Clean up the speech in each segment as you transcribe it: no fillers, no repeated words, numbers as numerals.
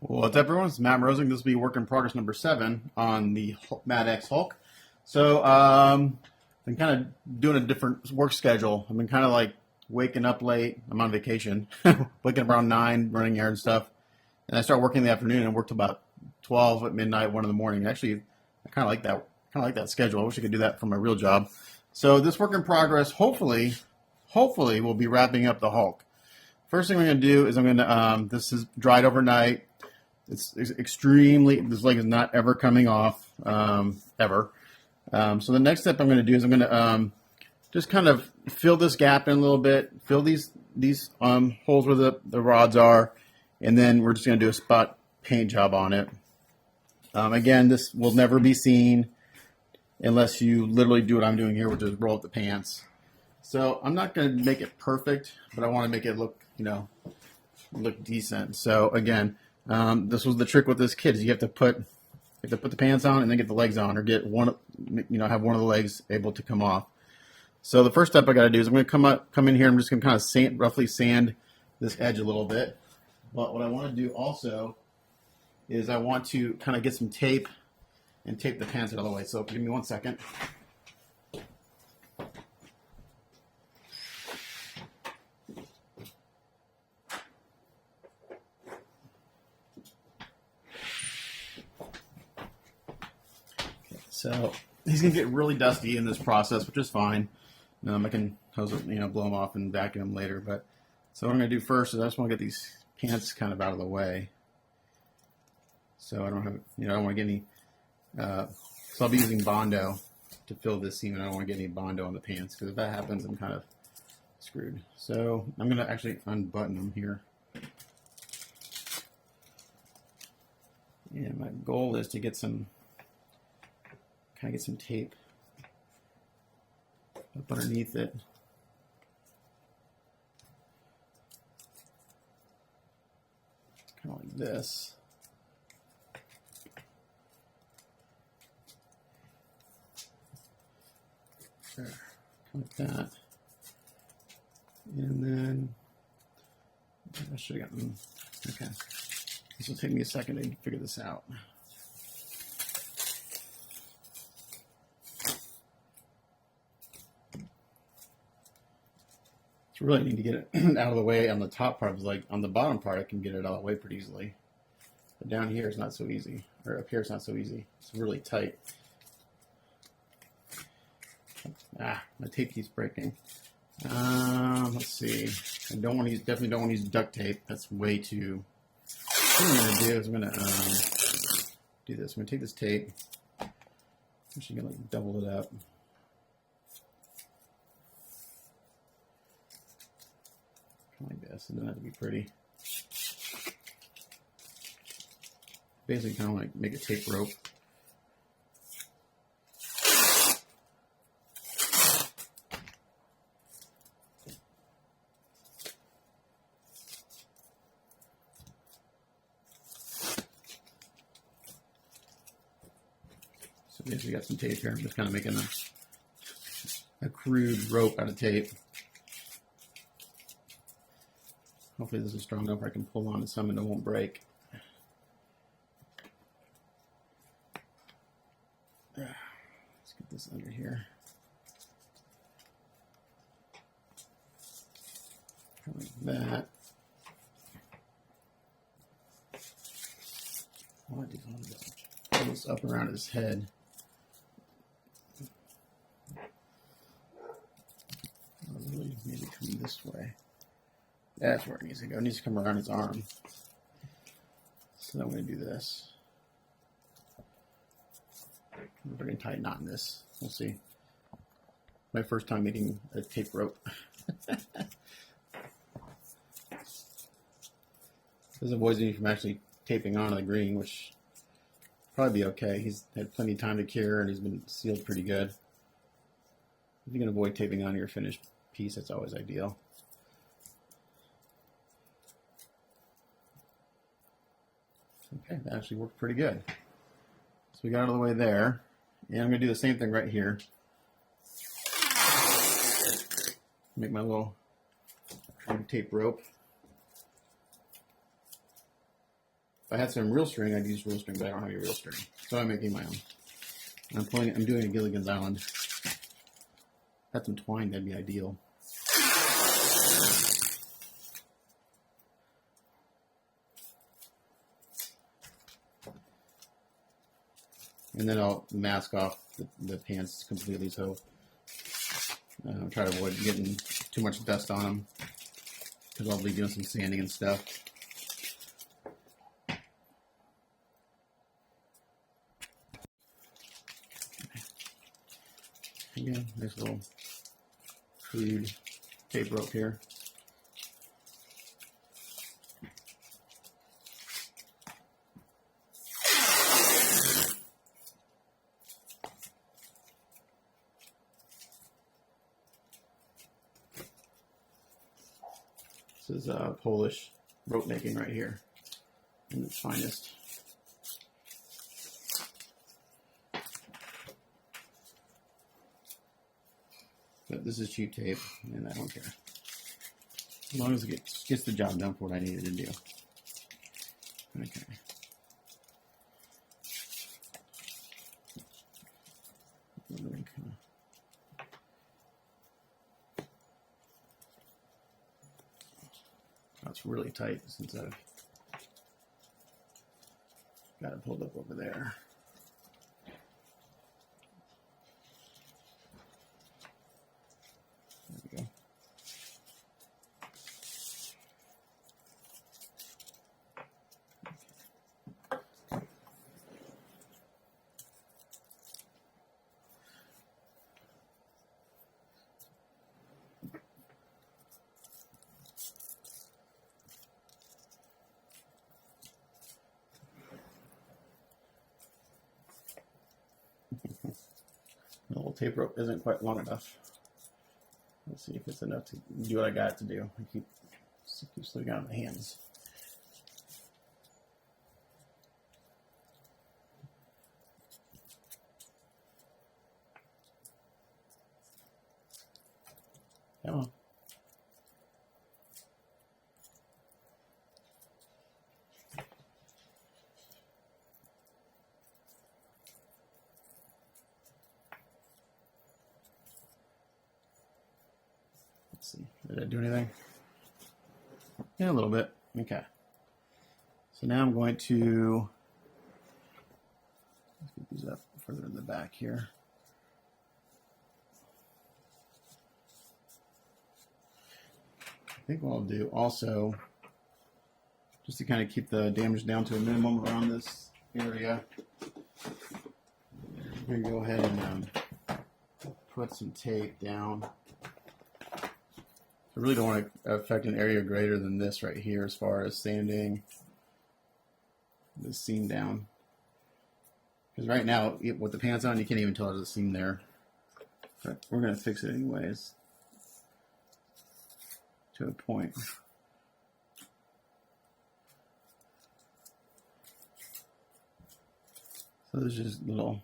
What's up, everyone? It's Matt Mrozek. This will be work in progress number 7 on the Mad X Hulk. So, been kind of doing a different work schedule. I've been kind of like waking up late. I'm on vacation. Waking up around 9, running errands stuff. And I start working in the afternoon and work till about 12 at midnight, 1 in the morning. Actually, I kind of like that. Schedule. I wish I could do that for my real job. So this work in progress, hopefully, we'll be wrapping up the Hulk. First thing I'm going to do is I'm going to, this is dried overnight. It's extremely, this leg is not ever coming off, ever. So the next step I'm going to do is I'm going to just kind of fill this gap in a little bit, fill these holes where the rods are, and then we're just going to do a spot paint job on it. Again, this will never be seen unless you literally do what I'm doing here, which is roll up the pants. So I'm not going to make it perfect, but I want to make it look, look decent. So again, this was the trick with this kit: is you have to put the pants on and then get the legs on, or get one, have one of the legs able to come off. So the first step I got to do is I'm going to come in here. I'm just going to kind of roughly sand this edge a little bit. But what I want to do also is I want to kind of get some tape and tape the pants out of the way. So give me 1 second. So he's going to get really dusty in this process, which is fine. I can hose it, blow them off and vacuum them later. But so what I'm going to do first is I just want to get these pants kind of out of the way. So I don't have, I don't want to get any, so I'll be using Bondo to fill this seam, and I don't want to get any Bondo on the pants, because if that happens, I'm kind of screwed. So I'm going to actually unbutton them here. And my goal is to get some, get some tape up underneath it. Kind of like this. There, like that. And then I should have gotten, okay. This will take me a second to figure this out. So really need to get it out of the way on the top part. Like on the bottom part, I can get it out of the way pretty easily. But down here it's not so easy. Or up here it's not so easy. It's really tight. My tape keeps breaking. Let's see. I don't want to use, definitely don't want to use duct tape. That's way too. What I'm going to do is I'm going to do this. I'm going to take this tape. I'm actually going to double it up. Like this. It doesn't have to be pretty. Basically, kind of like make a tape rope. So basically, got some tape here. I'm just kind of making a crude rope out of tape. Hopefully this is strong enough where I can pull on to some and it won't break. Let's get this under here. Like that. I want to pull this up around his head. Really maybe come this way. That's where it needs to go. It needs to come around his arm. So I'm going to do this. I'm a very tight knot in this. We'll see. My first time making a tape rope. This avoids me from actually taping onto the green, which probably be okay. He's had plenty of time to cure, and he's been sealed pretty good. If you can avoid taping on your finished piece, that's always ideal. Okay, that actually worked pretty good. So we got out of the way there. And I'm going to do the same thing right here. Make my little tape rope. If I had some real string, I'd use real string, but I don't have any real string. So I'm making my own. I'm doing a Gilligan's Island. Had some twine, that'd be ideal. And then I'll mask off the pants completely, so try to avoid getting too much dust on them, because I'll be doing some sanding and stuff. Again, nice little crude tape rope here. This is Polish rope making right here, in its finest. But this is cheap tape, and I don't care. As long as it gets the job done for what I needed to do. Okay. That's really tight since I've got it pulled up over there. There we go. The little tape rope isn't quite long enough. Let's see if it's enough to do what I got it to do. I keep slipping out of my hands. Come on. Let's see. Did I do anything? Yeah, a little bit. Okay. So now I'm going to let's get these up further in the back here. I think what I'll do also, just to kind of keep the damage down to a minimum around this area, I'm going to go ahead and put some tape down. I really don't want to affect an area greater than this right here as far as sanding this seam down. Because right now, with the pants on, you can't even tell there's a seam there. But we're going to fix it anyways, to a point. So there's just a little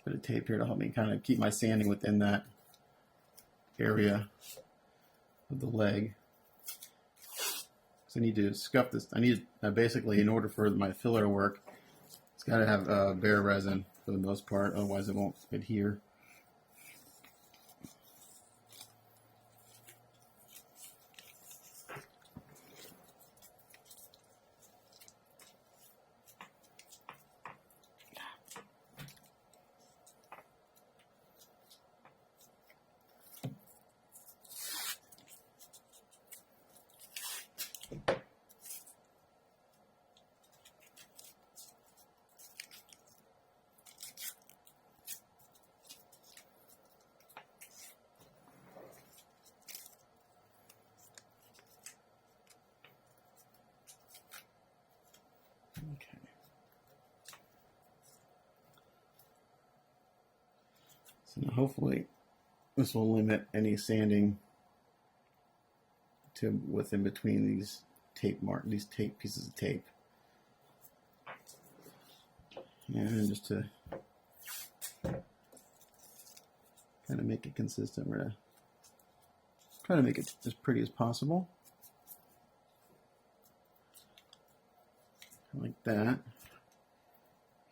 bit of tape here to help me kind of keep my sanding within that area of the leg. So I need to scuff this. I need basically, in order for my filler to work, it's got to have bare resin for the most part, otherwise it won't adhere. Okay. So now hopefully this will limit any sanding to within between these tape pieces of tape. And just to kind of make it consistent, we're going to try to make it as pretty as possible. like that.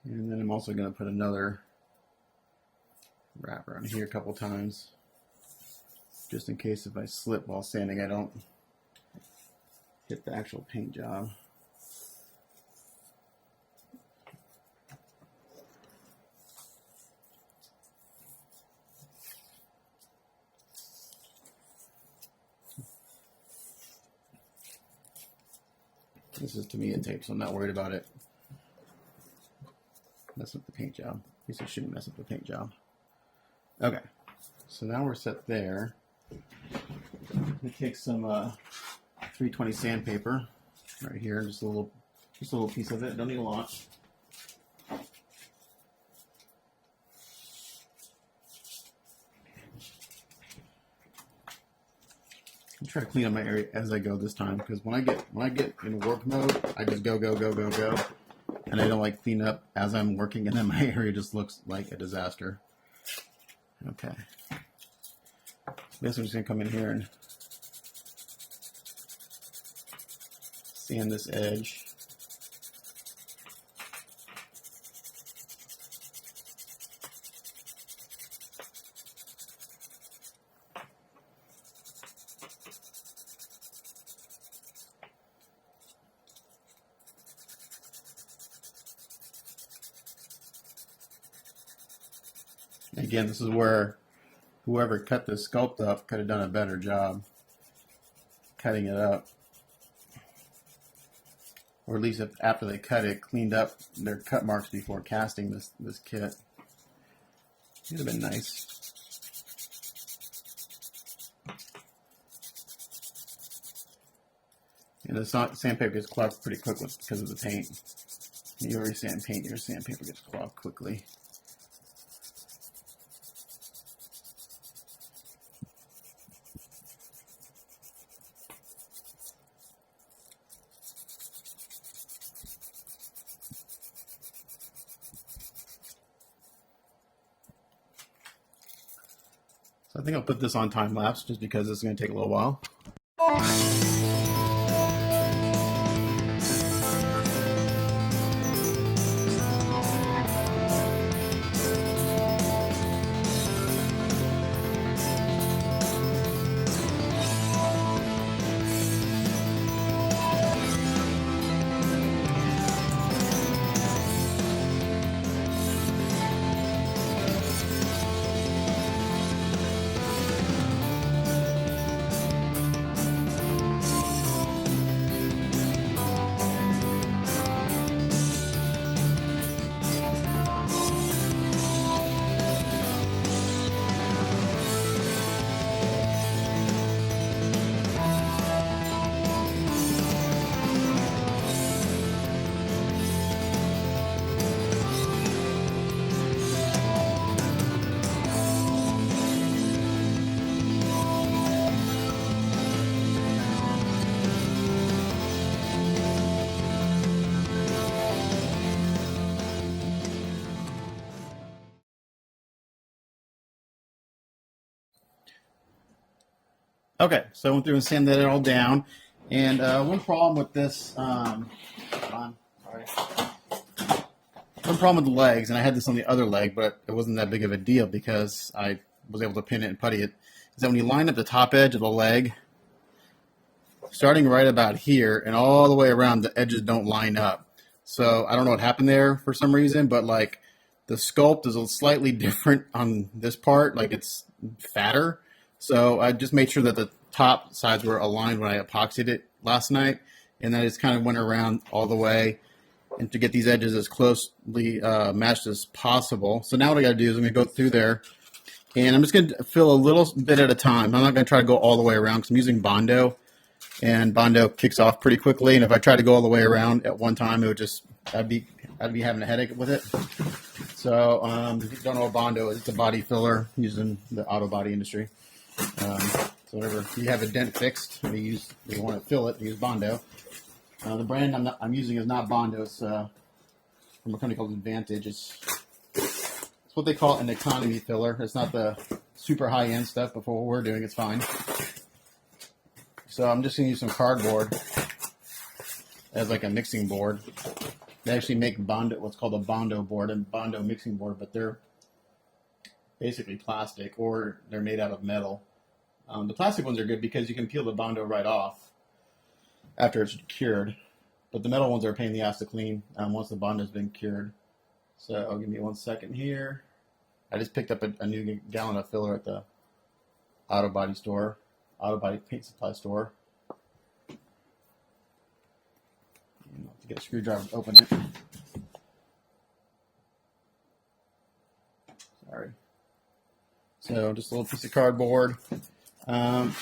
And then I'm also going to put another wrap around here a couple times, just in case if I slip while sanding, I don't hit the actual paint job. This is to me a tape, so I'm not worried about it messing up the paint job. At least it shouldn't mess up the paint job. Okay, so now we're set there. Let me take some 320 sandpaper right here, just a little piece of it. Don't need a lot. I'm trying to clean up my area as I go this time, because when I get in work mode, I just go, and I don't like clean up as I'm working, and then my area just looks like a disaster. Okay. This I'm just gonna come in here and sand this edge. Again, this is where whoever cut this sculpt up could have done a better job cutting it up. Or at least if after they cut it, cleaned up their cut marks before casting this kit. It would have been nice. And the sandpaper gets clogged pretty quick because of the paint. When you already sand paint, your sandpaper gets clogged quickly. So I think I'll put this on time lapse just because it's going to take a little while. Okay, so I went through and sanded it all down. And one problem with this, one problem with the legs, and I had this on the other leg, but it wasn't that big of a deal because I was able to pin it and putty it, is that when you line up the top edge of the leg, starting right about here and all the way around, the edges don't line up. So I don't know what happened there for some reason, but like the sculpt is slightly different on this part, like it's fatter. So I just made sure that the top sides were aligned when I epoxied it last night, and then I just kind of went around all the way and to get these edges as closely matched as possible. So now what I got to do is I'm going to go through there, and I'm just going to fill a little bit at a time. I'm not going to try to go all the way around because I'm using Bondo, and Bondo kicks off pretty quickly, and if I try to go all the way around at one time, it would just I'd be having a headache with it. So if you don't know what Bondo is, it's a body filler used in the auto body industry. So whenever you have a dent fixed, you want to fill it, use Bondo. The brand I'm using is not Bondo. It's from a company called Advantage. It's what they call an economy filler. It's not the super high-end stuff, but for what we're doing, it's fine. So I'm just going to use some cardboard as like a mixing board. They actually make Bondo, what's called a Bondo board and Bondo mixing board, but they're basically plastic or they're made out of metal. The plastic ones are good because you can peel the Bondo right off after it's cured, but the metal ones are a pain in the ass to clean once the Bondo's been cured. So give me 1 second here. I just picked up a new gallon of filler at the auto body paint supply store. You have to get a screwdriver to open it. Sorry. So just a little piece of cardboard. And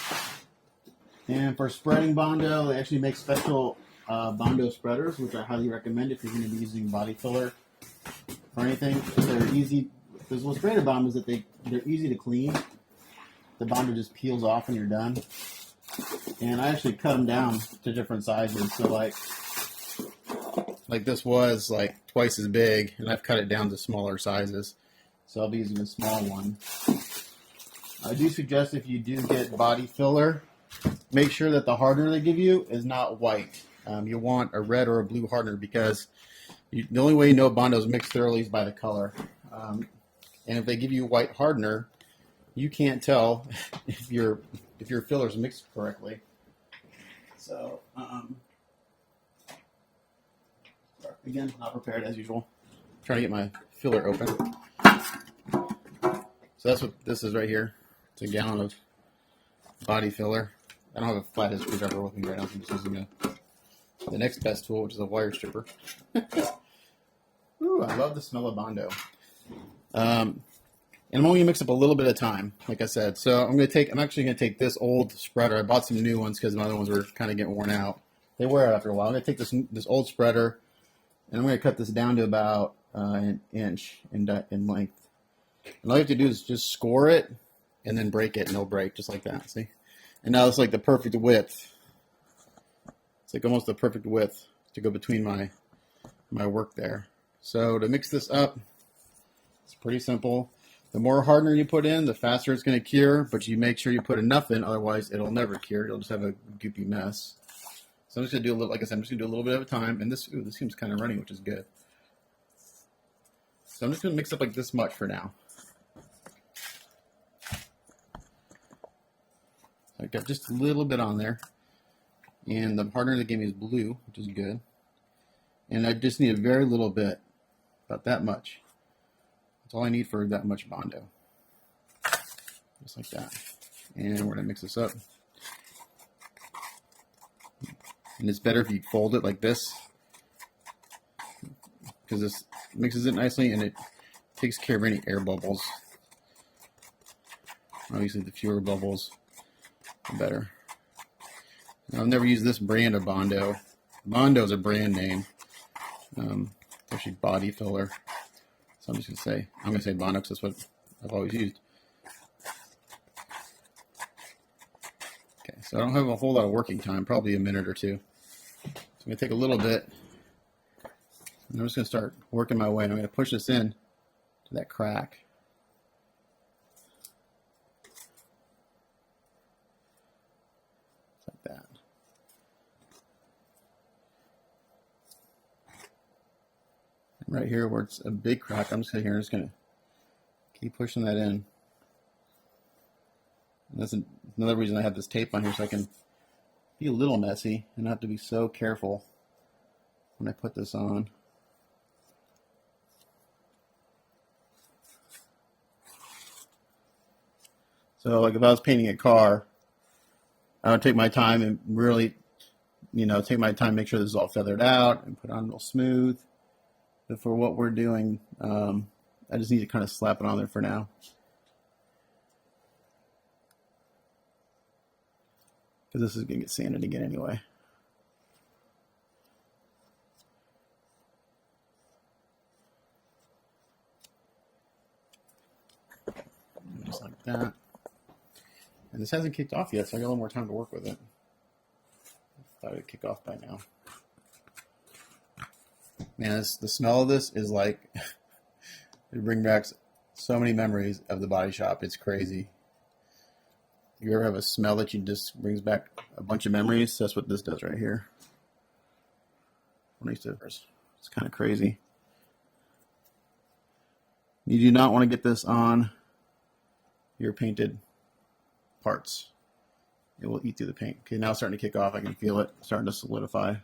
for spreading Bondo, they actually make special Bondo spreaders, which I highly recommend if you're going to be using body filler or anything. They're easy. Because what's great about them is that they're easy to clean. The Bondo just peels off when you're done. And I actually cut them down to different sizes. So like this was like twice as big, and I've cut it down to smaller sizes. So I'll be using a small one. I do suggest if you do get body filler, make sure that the hardener they give you is not white. You want a red or a blue hardener because the only way you know Bondo is mixed thoroughly is by the color. And if they give you white hardener, you can't tell if your filler is mixed correctly. So again, not prepared as usual. Trying to get my filler open. So that's what this is right here. It's a gallon of body filler. I don't have a flathead screwdriver with me right now. I'm just using the next best tool, which is a wire stripper. Ooh, I love the smell of Bondo. And I'm only gonna mix up a little bit of time, like I said. So I'm actually gonna take this old spreader. I bought some new ones because my other ones were kind of getting worn out. They wear out after a while. I'm gonna take this old spreader, and I'm gonna cut this down to about an inch in length. And all you have to do is just score it, and then break it, and it'll break just like that. See? And now it's like the perfect width. It's like almost the perfect width to go between my work there. So to mix this up, it's pretty simple. The more hardener you put in, the faster it's going to cure, but you make sure you put enough in, otherwise it'll never cure. You'll just have a goopy mess. So I'm just going to do a little, like I said, I'm just going to do a little bit at a time, and this seems kind of runny, which is good. So I'm just going to mix up like this much for now. I got just a little bit on there, and the hardener they gave me is blue, which is good. And I just need a very little bit, about that much. That's all I need for that much Bondo. Just like that. And we're going to mix this up. And it's better if you fold it like this, because this mixes it nicely and it takes care of any air bubbles. Obviously, the fewer bubbles, the better. And I've never used this brand of Bondo. Bondo is a brand name. Actually, body filler. So I'm just going to say Bondo because that's what I've always used. Okay, so I don't have a whole lot of working time, probably a minute or two. So I'm going to take a little bit, and I'm just going to start working my way. And I'm going to push this in to that crack. Just like that. And right here where it's a big crack, I'm just going to keep pushing that in. And that's another reason I have this tape on here, so I can be a little messy and not have to be so careful when I put this on. So like if I was painting a car, I would take my time and really, take my time, make sure this is all feathered out and put it on real smooth. But for what we're doing, I just need to kind of slap it on there for now. Because this is going to get sanded again anyway. Just like that. And this hasn't kicked off yet, so I got a little more time to work with it. I thought it would kick off by now. Man, the smell of this is like, it brings back so many memories of the body shop. It's crazy. You ever have a smell that you just brings back a bunch of memories? That's what this does right here. It's kind of crazy. You do not want to get this on your painted parts. It will eat through the paint. Okay, now it's starting to kick off. I can feel it starting to solidify a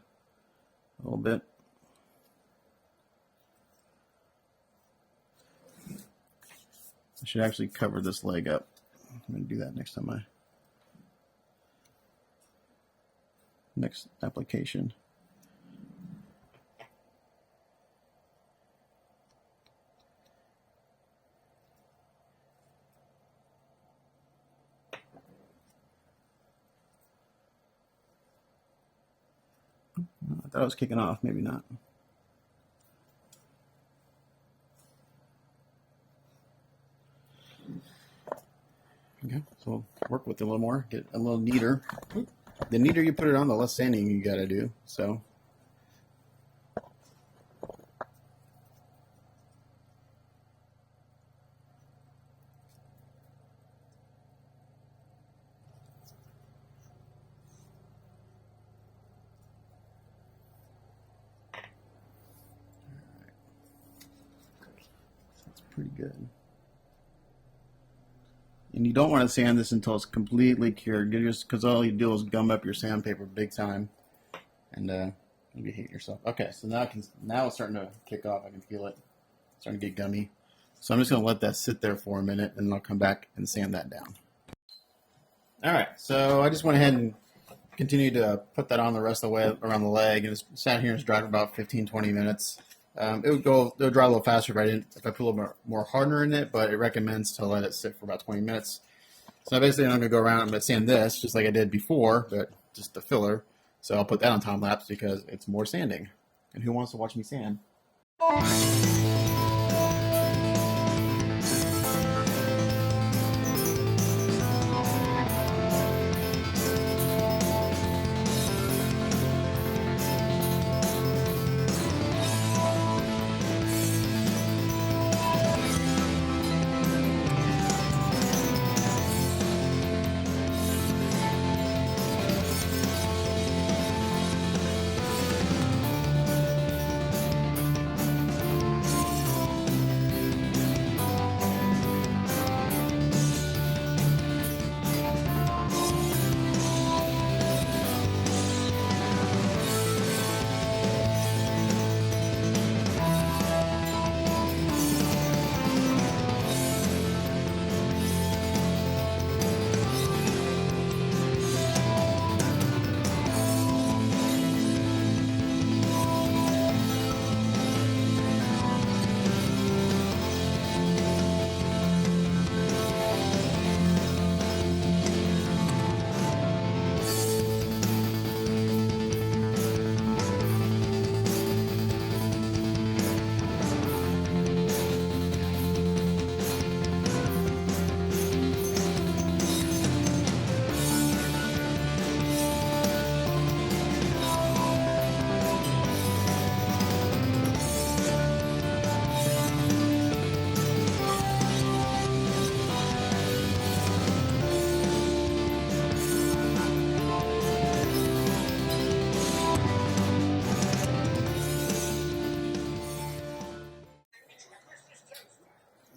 little bit. I should actually cover this leg up. I'm going to do that next time next application. I thought it was kicking off, maybe not. Okay, so we'll work with it a little more, get a little neater. The neater you put it on, the less sanding you got to do. So. That's pretty good. And you don't want to sand this until it's completely cured, because all you do is gum up your sandpaper big time, and you'll be hating yourself. Okay, so now it's starting to kick off. I can feel it starting to get gummy. So I'm just going to let that sit there for a minute, and then I'll come back and sand that down. All right, so I just went ahead and continued to put that on the rest of the way around the leg, and it's sat here and it's dried for about 15-20 minutes. It would dry a little faster if I put a little more hardener in it, but it recommends to let it sit for about 20 minutes. So basically I'm going to go around and sand this just like I did before, but just the filler. So I'll put that on time lapse because it's more sanding. And who wants to watch me sand?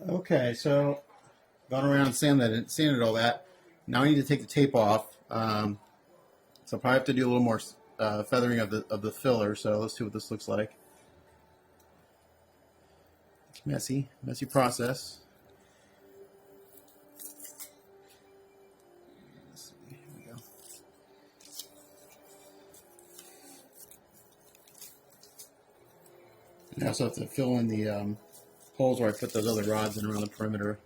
Okay, so gone around and sanded all that. Now I need to take the tape off. So I'll probably have to do a little more feathering of the filler. So let's see what this looks like. Messy process. Let's see, here we go. And I also have to fill in the holes where I put those other rods in around the perimeter.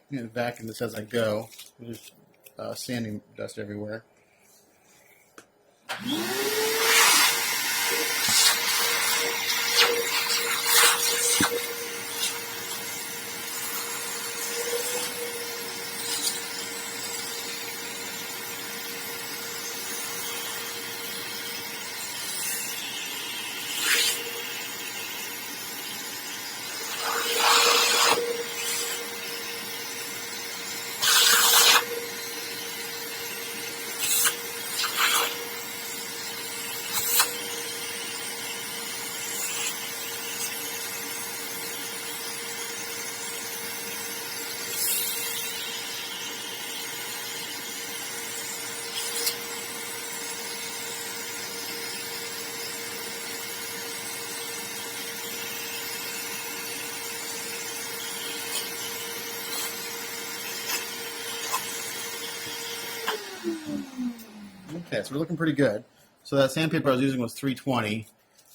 I'm going to vacuum this as I go. There's sanding dust everywhere. Okay, so we're looking pretty good. So that sandpaper I was using was 320.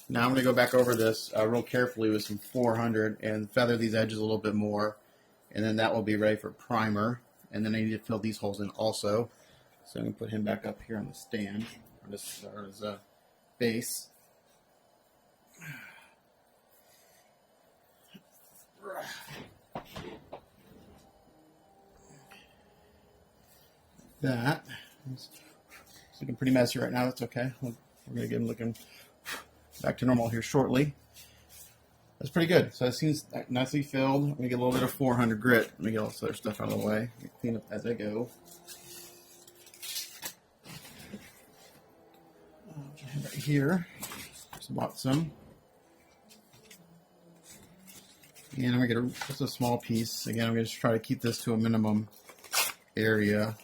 Now I'm going to go back over this real carefully with some 400 and feather these edges a little bit more. And then that will be ready for primer. And then I need to fill these holes in also. So I'm going to put him back up here on the stand, or his base. That. It's looking pretty messy right now. That's okay. We're going to get him looking back to normal here shortly. That's pretty good. So it seems nicely filled. I'm going to get a little bit of 400 grit. Let me get all this other stuff out of the way. Clean up as I go. Right here. Just bought some. And I'm going to get just a small piece. Again, I'm going to try to keep this to a minimum area.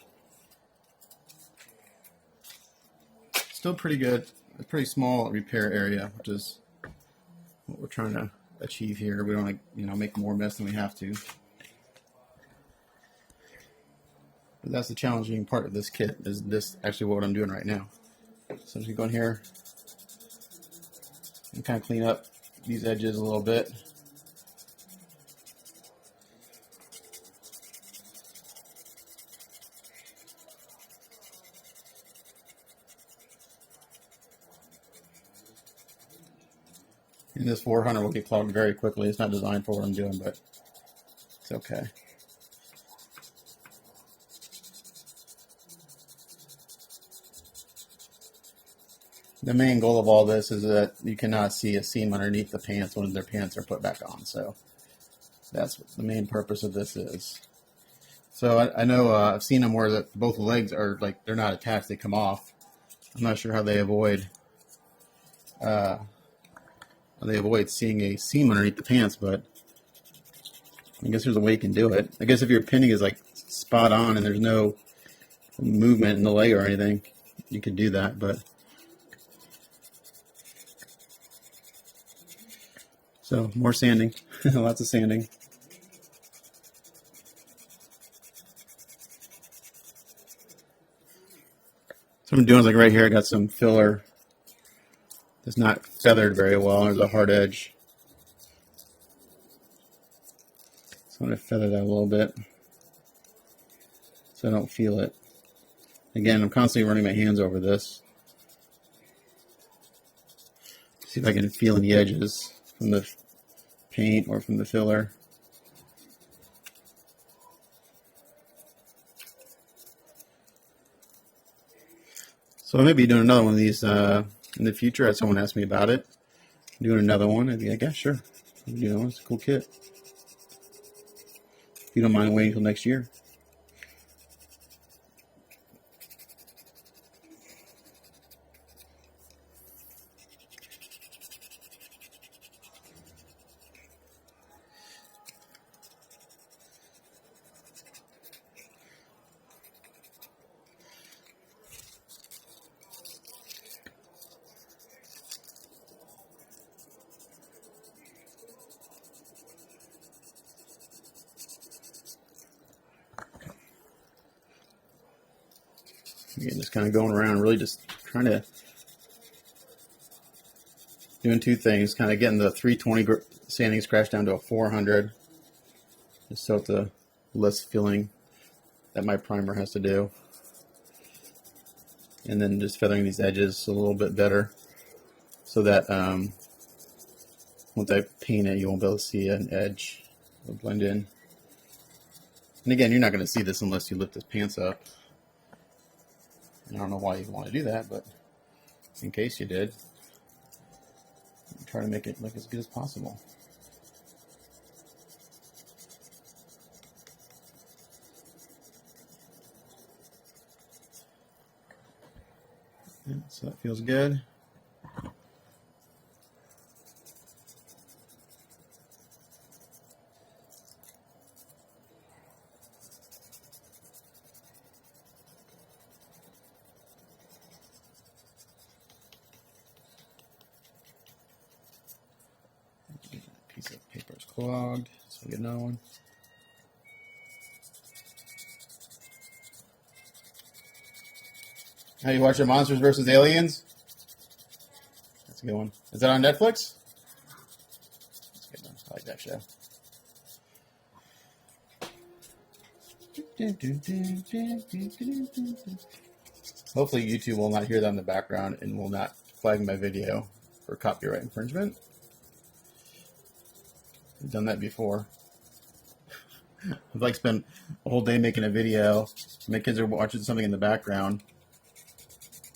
Still pretty good. A pretty small repair area, which is what we're trying to achieve here. We don't want to, make more mess than we have to. But that's the challenging part of this kit, is this actually what I'm doing right now. So I'm just going to go in here and kind of clean up these edges a little bit. And this 400 will get clogged very quickly. It's not designed for what I'm doing, but it's okay. The main goal of all this is that you cannot see a seam underneath the pants when their pants are put back on. So that's what the main purpose of this is. So I know I've seen them where both legs are they're not attached; they come off. I'm not sure how they avoid seeing a seam underneath the pants, but I guess there's a way you can do it. I guess if your pinning is spot on and there's no movement in the leg or anything, you can do that. But so more sanding, lots of sanding. So what I'm doing is right here, I got some filler that's not feathered very well. There's a hard edge. So I'm going to feather that a little bit so I don't feel it. Again, I'm constantly running my hands over this. See if I can feel any edges from the paint or from the filler. So I may be doing another one of these in the future, as someone asked me about it. Doing another one, I'd be like, yeah, sure. It's a cool kit. If you don't mind waiting until next year. Again, just kind of going around, really just trying to doing two things, kind of getting the 320 sanding scratch down to a 400, just so it's a less filling that my primer has to do, and then just feathering these edges a little bit better, so that once I paint it, you won't be able to see an edge. It'll blend in. And again, you're not going to see this unless you lift his pants up. I don't know why you want to do that, but in case you did, try to make it look as good as possible. Yeah, so that feels good. Piece of paper is clogged, so we get another one. How you watch the Monsters vs. Aliens? That's a good one. Is that on Netflix? That's a good one. I like that show. Hopefully YouTube will not hear that in the background and will not flag my video for copyright infringement. I've done that before. I've like spent a whole day making a video. My kids are watching something in the background.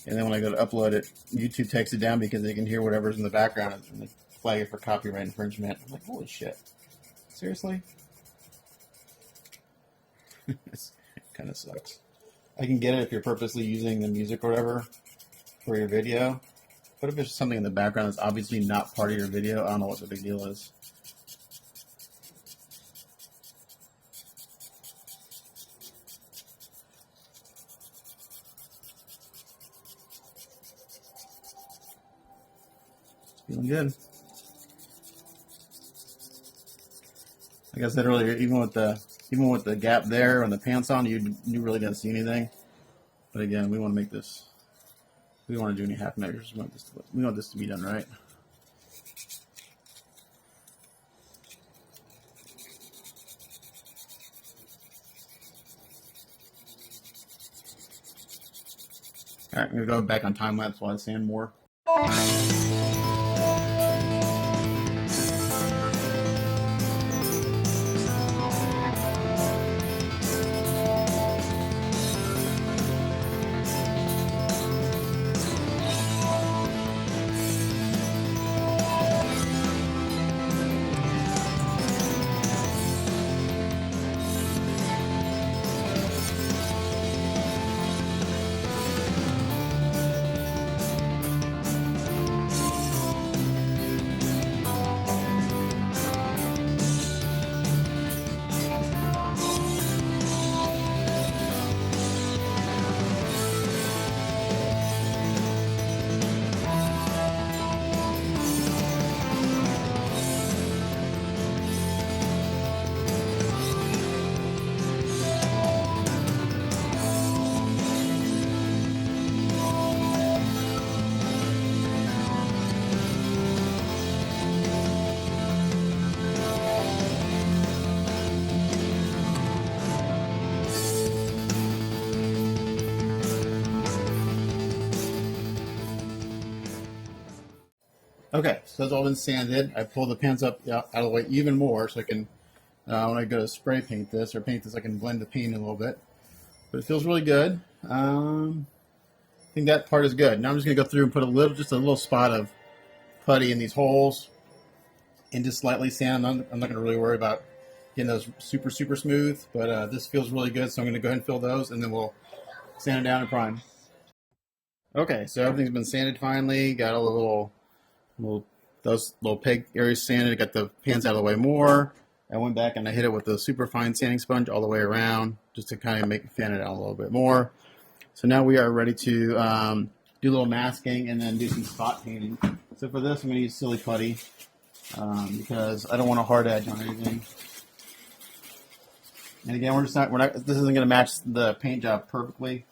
And then when I go to upload it, YouTube takes it down because they can hear whatever's in the background and they flag it for copyright infringement. I'm like, holy shit. Seriously? It kind of sucks. I can get it if you're purposely using the music or whatever for your video. But if there's something in the background that's obviously not part of your video, I don't know what the big deal is. Feeling good. Like I said earlier, even with the gap there and the pants on, you really didn't see anything. But again, we want to make this. We don't want to do any half measures. We want this to be done right. All right, I'm gonna go back on time lapse while I sand more. Okay, so that's all been sanded. I pulled the pants up out of the way even more so I can, when I go to spray paint this or paint this, I can blend the paint in a little bit. But it feels really good. I think that part is good. Now I'm just going to go through and put just a little spot of putty in these holes and just slightly sand. I'm not going to really worry about getting those super, super smooth, but this feels really good, so I'm going to go ahead and fill those, and then we'll sand it down and prime. Okay, so everything's been sanded finally. Got all the those little peg areas sanded. I got the pants out of the way more. I went back and I hit it with a super fine sanding sponge all the way around just to kind of fan it out a little bit more. So now we are ready to do a little masking and then do some spot painting. So for this, I'm going to use silly putty because I don't want a hard edge on anything. And again, this isn't going to match the paint job perfectly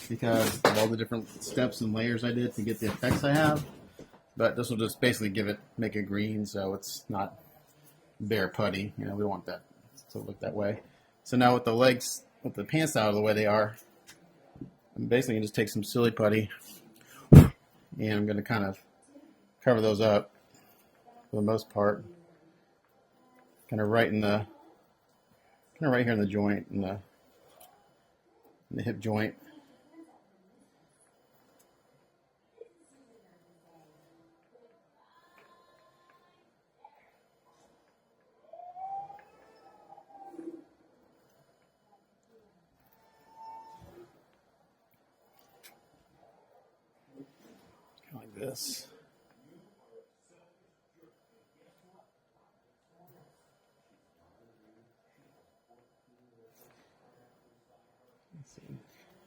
because of all the different steps and layers I did to get the effects I have. But this will just basically make it green, so it's not bare putty. You know, we want that to look that way. So now with the pants out of the way they are, I'm basically going to just take some silly putty, and I'm going to kind of cover those up for the most part. Kind of right here in the joint, in the hip joint. Like this. Let's see.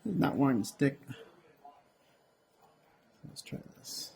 Not wanting to stick. Let's try this.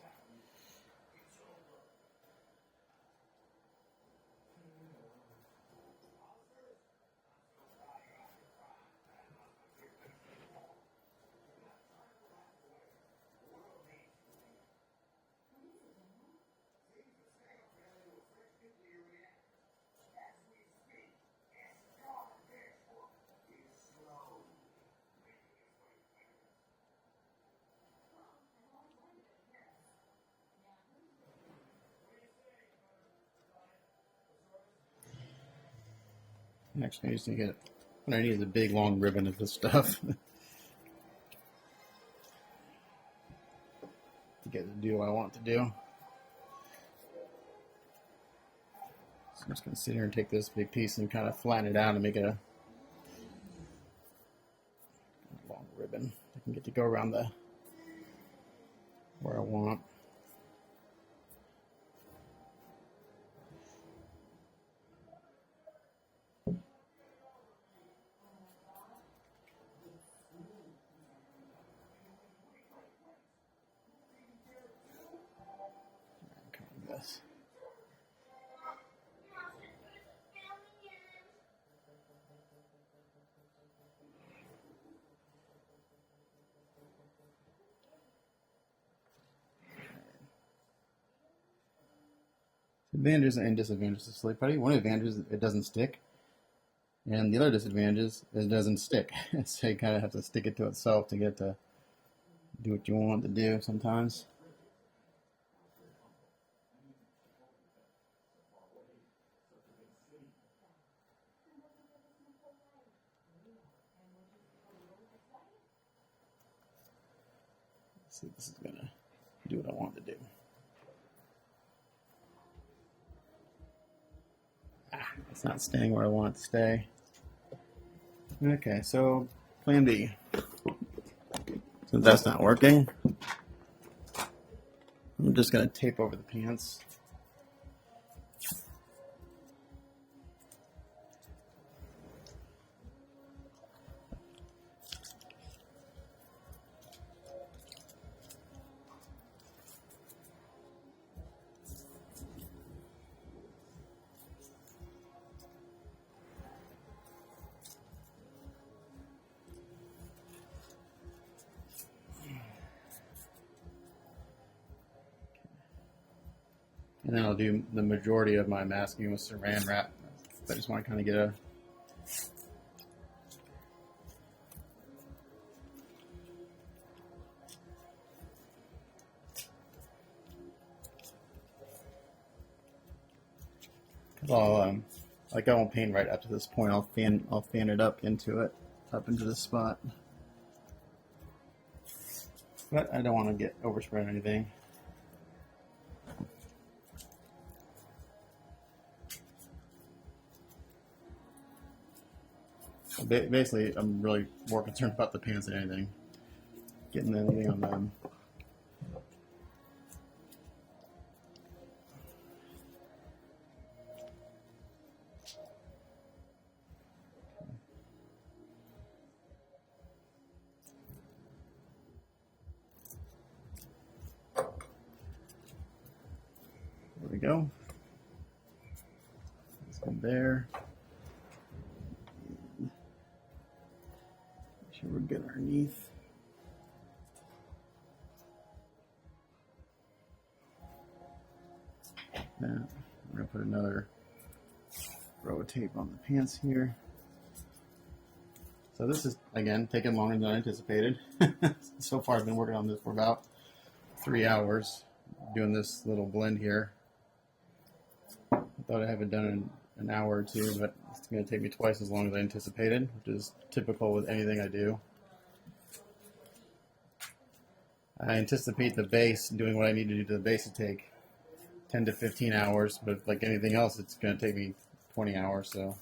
Actually, I used to get, what I need is a big long ribbon of this stuff to get to do what I want to do. So I'm just going to sit here and take this big piece and kind of flatten it out and make it a long ribbon. I can get to go around the where I want. This. Advantages and disadvantages of slate putty. One advantage is it doesn't stick, and the other disadvantage is it doesn't stick. So you kind of have to stick it to itself to get to do what you want to do sometimes. Let's see if this is going to do what I want to do. It's not staying where I want it to stay. Okay, so plan B. Since that's not working, I'm just going to tape over the pants. And then I'll do the majority of my masking with saran wrap. I just want to kind of get a I won't paint right up to this point. I'll fan it up into this spot. But I don't want to get overspread or anything. Basically, I'm really more concerned about the pants than anything. Getting anything on them. There we go. This one there. We're good underneath. Now we're going to put another row of tape on the pants here. So this is, again, taking longer than I anticipated. So far I've been working on this for about 3 hours, doing this little blend here. I thought I'd have it done in an hour or two, but it's going to take me twice as long as I anticipated, which is typical with anything I do. I anticipate the base, doing what I need to do to the base, to take 10 to 15 hours, but like anything else, it's going to take me 20 hours, so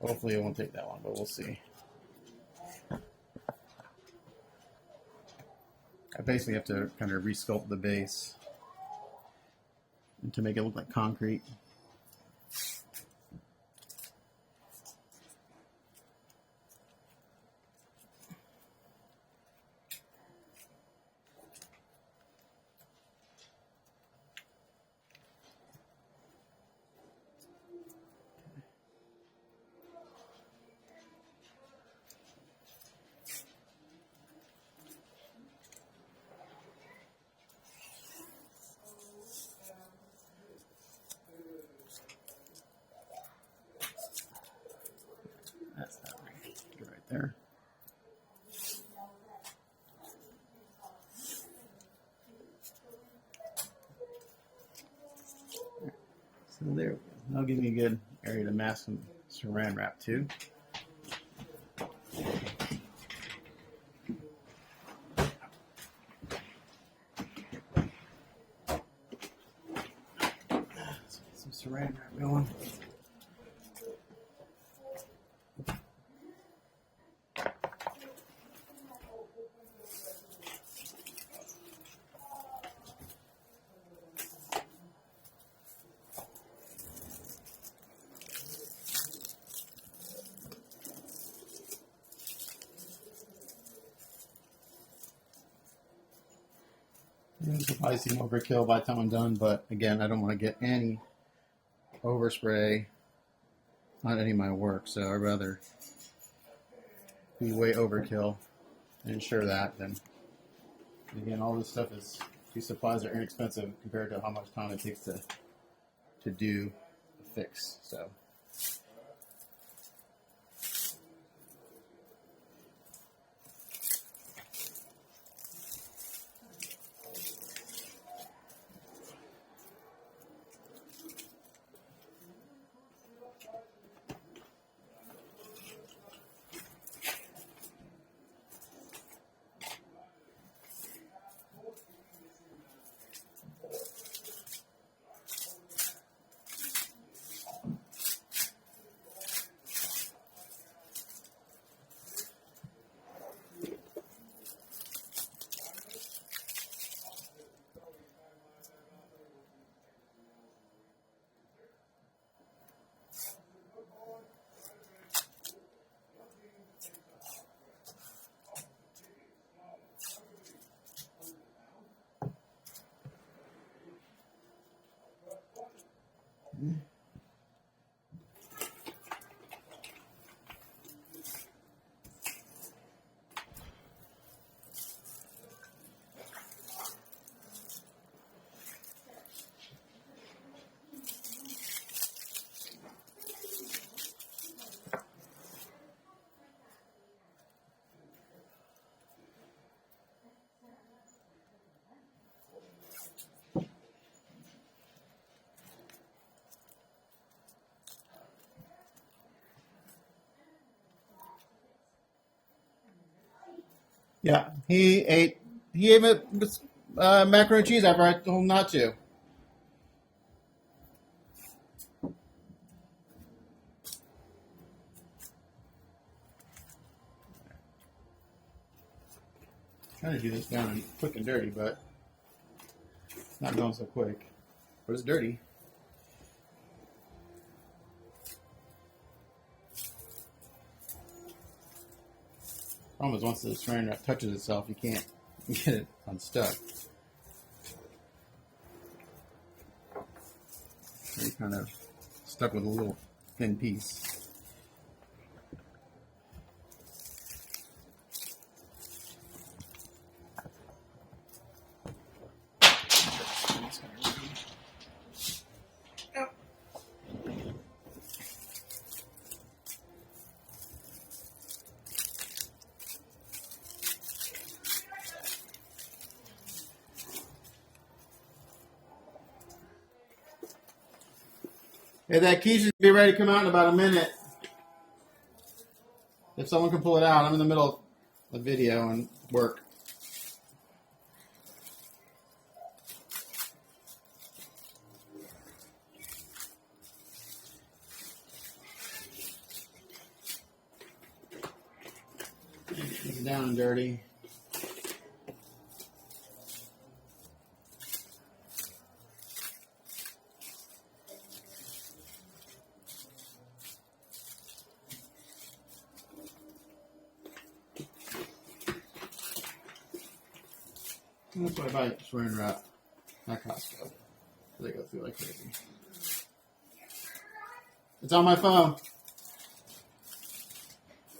hopefully it won't take that long, but we'll see. I basically have to kind of resculpt the base and to make it look like concrete. That's that right there. So there we go. That'll give me a good area to mask some saran wrap too. Let's get some saran wrap going. This will probably seem overkill by the time I'm done, but again, I don't want to get any overspray on any of my work, so I'd rather be way overkill and ensure that. Then again, all this stuff is, these supplies are inexpensive compared to how much time it takes to do the fix. So. Yeah, he ate macaroni and cheese after I told him not to. Trying to do this down quick and dirty, but it's not going so quick. But it's dirty. Problem is, once the saran wrap touches itself, you can't get it unstuck. So you're kind of stuck with a little thin piece. Hey, that key should be ready to come out in about a minute. If someone can pull it out, I'm in the middle of the video and work. It's down and dirty. That's why I buy saran wrap at Costco. They go through like crazy. It's on my phone.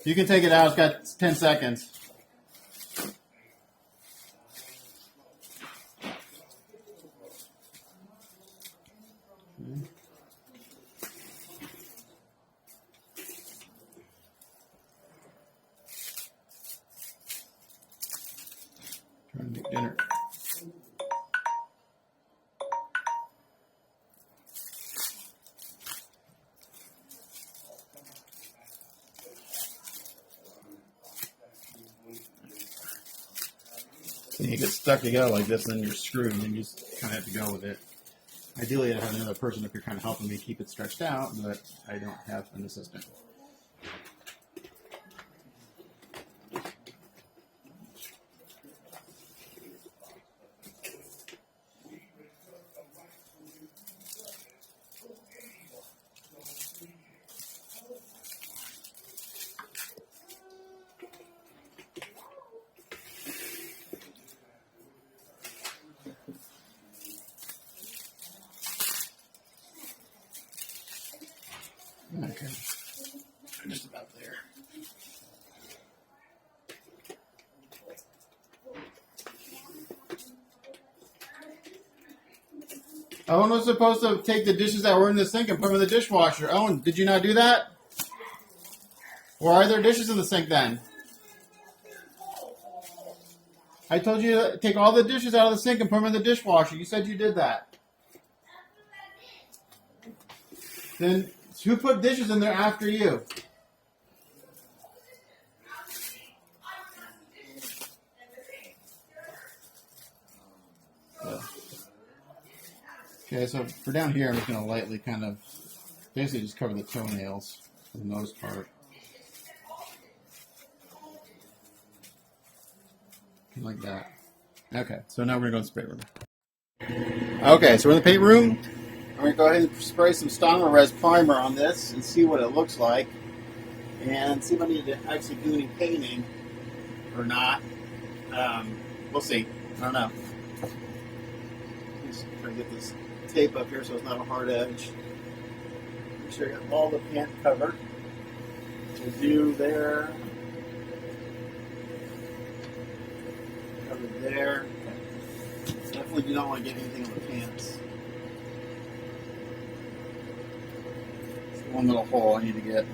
You can take it out. It's got 10 seconds. Okay. Trying to make dinner. So you get stuck together like this, and then you're screwed, and you just kind of have to go with it. Ideally, I have another person up here kind of helping me keep it stretched out, but I don't have an assistant. Okay, just about there. Owen was supposed to take the dishes that were in the sink and put them in the dishwasher. Owen, did you not do that? Why are there dishes in the sink then? I told you to take all the dishes out of the sink and put them in the dishwasher. You said you did that. Then who put dishes in there after you? Okay, so for down here, I'm just going to lightly kind of basically just cover the toenails for the most part. Like that. Okay, so now we're going to go in the spray room. Okay, so we're in the paint room. I'm going to go ahead and spray some Res primer on this and see what it looks like. And see if I need to actually do any painting or not. We'll see. I don't know. Just try to get this tape up here so it's not a hard edge. Make sure I got all the paint covered. We'll do there. Covered there. Definitely do not want to get anything on the pants. It's one little hole I need to get.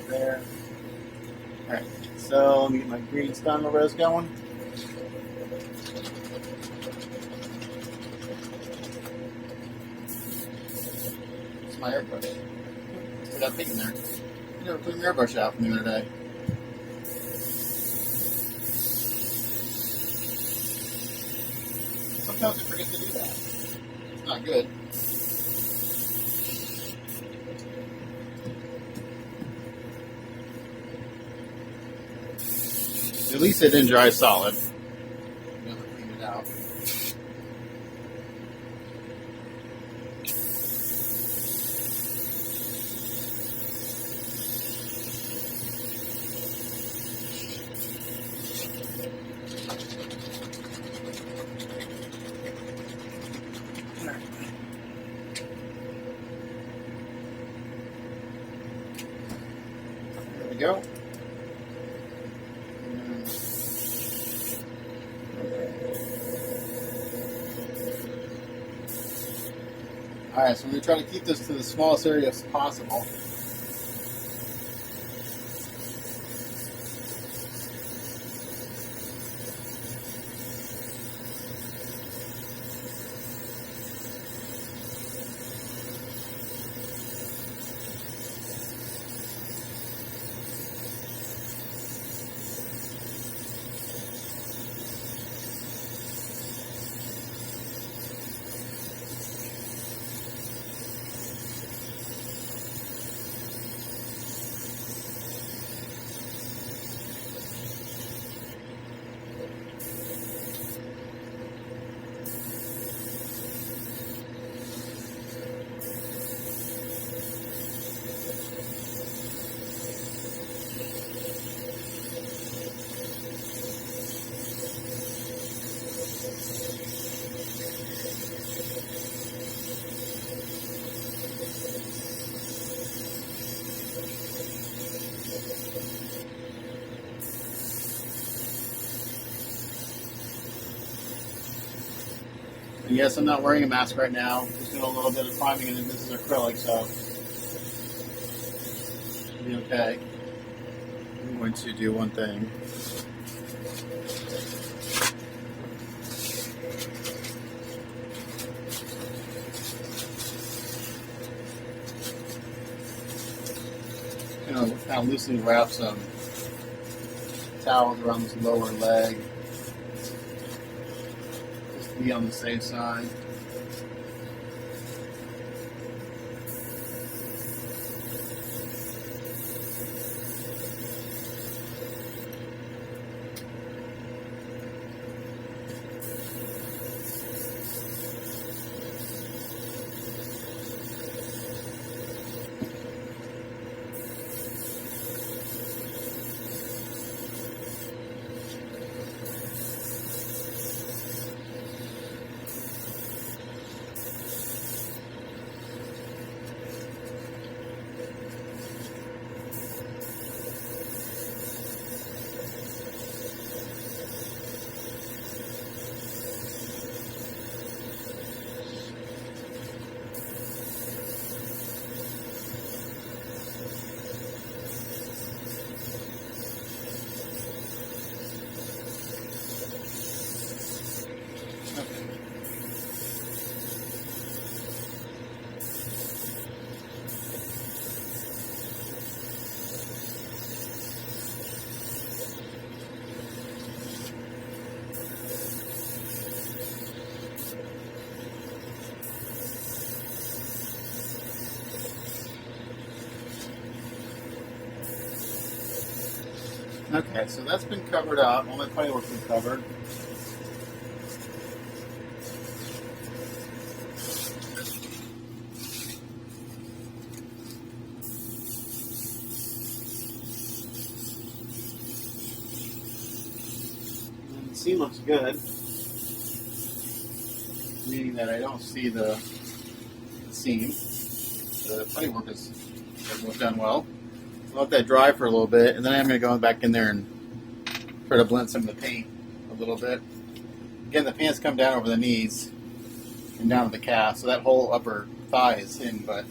There. Alright, so let me get my green Res going. It's my airbrush. Put that thing in there. You never put my airbrush out from the other day. Sometimes I forget to do that. It's not good. At least it didn't dry solid. Never clean it out. There we go. Alright, so we're going to try to keep this to the smallest area as possible. And yes, I'm not wearing a mask right now. Just doing a little bit of priming, and this is acrylic, so it'll be okay. I'm going to do one thing. going to kind of loosely wrap some towels around this lower leg, just to be on the safe side. Okay, so that's been covered up. All my playwork's been covered. And the seam looks good, meaning that I don't see the seam. The playwork is done well. I'll let that dry for a little bit, and then I'm going to go back in there and try to blend some of the paint a little bit. Again, the pants come down over the knees and down to the calf, so that whole upper thigh is hidden, but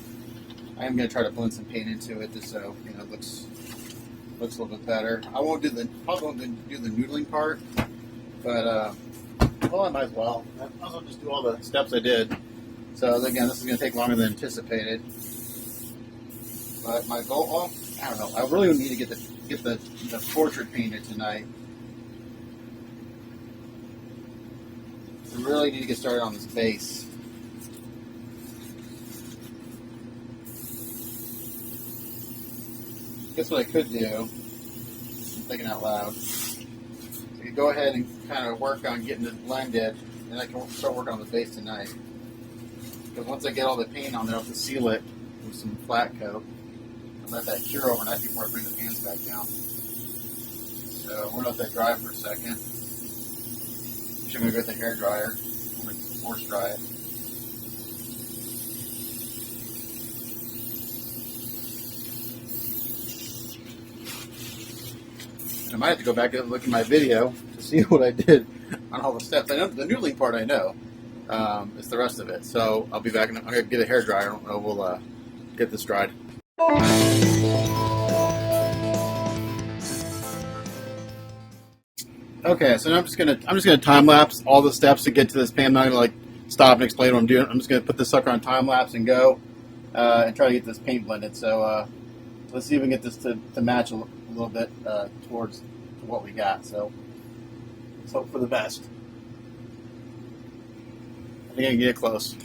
I am going to try to blend some paint into it just so it looks a little bit better. I probably won't do the noodling part, but well, I might as well. I might as well just do all the steps I did. So again, this is going to take longer than anticipated. But my goal, well, I don't know. I really need to get the portrait painted tonight. I really need to get started on this base. I guess what I could do, I'm thinking out loud, I could go ahead and kind of work on getting this blended, and I can start working on the base tonight. Because once I get all the paint on there, I'll have to seal it with some flat coat. Let that cure overnight before I bring the pans back down. So we're going to let that dry for a second. I'm going to go get the hair dryer. I'm going to force dry it. And I might have to go back and look at my video to see what I did on all the steps. I know the noodling part I know. It's the rest of it. So I'll be back and I'm going to get a hair dryer and we'll get this dried. Okay, so now I'm just gonna time lapse all the steps to get to this pan. I'm not gonna stop and explain what I'm doing. I'm just gonna put this sucker on time lapse and go and try to get this paint blended. So let's see if we can get this to match a little bit towards what we got. So let's hope for the best. I think I can get it close.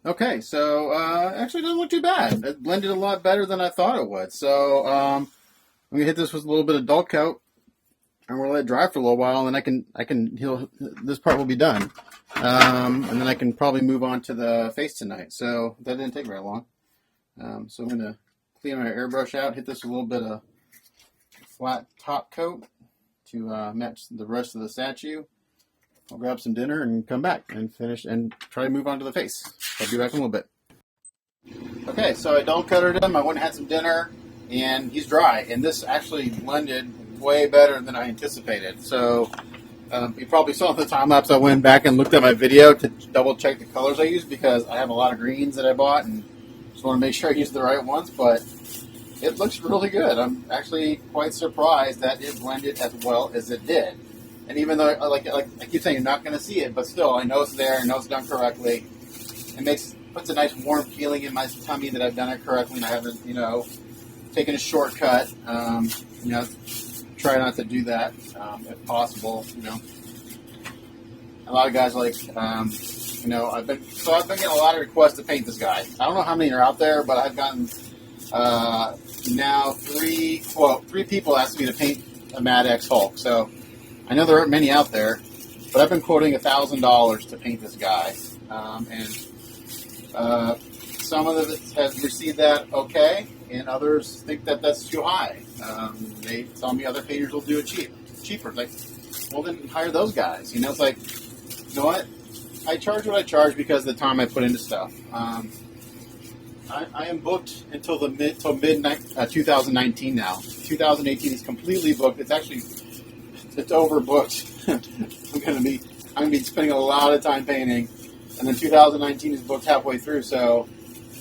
Okay, so actually it doesn't look too bad. It blended a lot better than I thought it would. So I'm gonna hit this with a little bit of dull coat, and we'll let it dry for a little while, and this part will be done, and then I can probably move on to the face tonight. So that didn't take very long. So I'm gonna clean my airbrush out, hit this with a little bit of flat top coat to match the rest of the statue. I'll grab some dinner and come back and finish and try to move on to the face. I'll be back in a little bit. Okay, so I dull coated him. I went and had some dinner, and he's dry. And this actually blended way better than I anticipated. So you probably saw in the time lapse I went back and looked at my video to double check the colors I used because I have a lot of greens that I bought and just want to make sure I use the right ones. But it looks really good. I'm actually quite surprised that it blended as well as it did. And even though, like I keep saying, you're not going to see it, but still, I know it's there. I know it's done correctly. It puts a nice warm feeling in my tummy that I've done it correctly and I haven't, taken a shortcut. Try not to do that if possible. A lot of guys I've been getting a lot of requests to paint this guy. I don't know how many are out there, but I've gotten now three people asked me to paint a Mad X Hulk. So I know there aren't many out there, but I've been quoting $1,000 to paint this guy, and some of them have received that okay, and others think that that's too high. They tell me other painters will do it cheaper. Like, well, then hire those guys. It's like, you know what? I charge what I charge because of the time I put into stuff. I am booked until mid 2019 now. 2018 is completely booked. It's overbooked. I'm gonna be spending a lot of time painting, and then 2019 is booked halfway through. So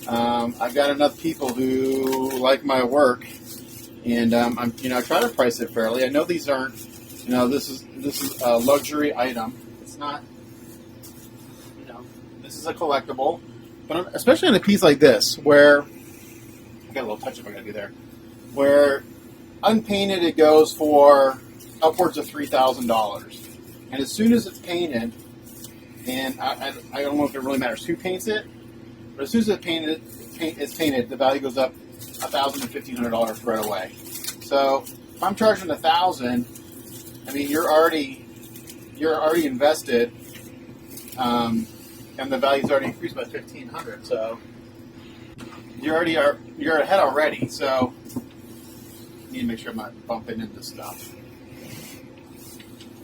I've got enough people who like my work, and I try to price it fairly. I know these aren't, this is a luxury item. It's not, this is a collectible, but especially on a piece like this where I got a little touch up I gotta do there, where unpainted it goes for upwards of $3,000, and as soon as it's painted, and I don't know if it really matters who paints it, but as soon as it's painted, the value goes up $1,000 to $1,500 right away. So if I'm charging $1,000, I mean you're already invested, and the value's already increased by $1,500. So you're ahead already. So I need to make sure I'm not bumping into stuff.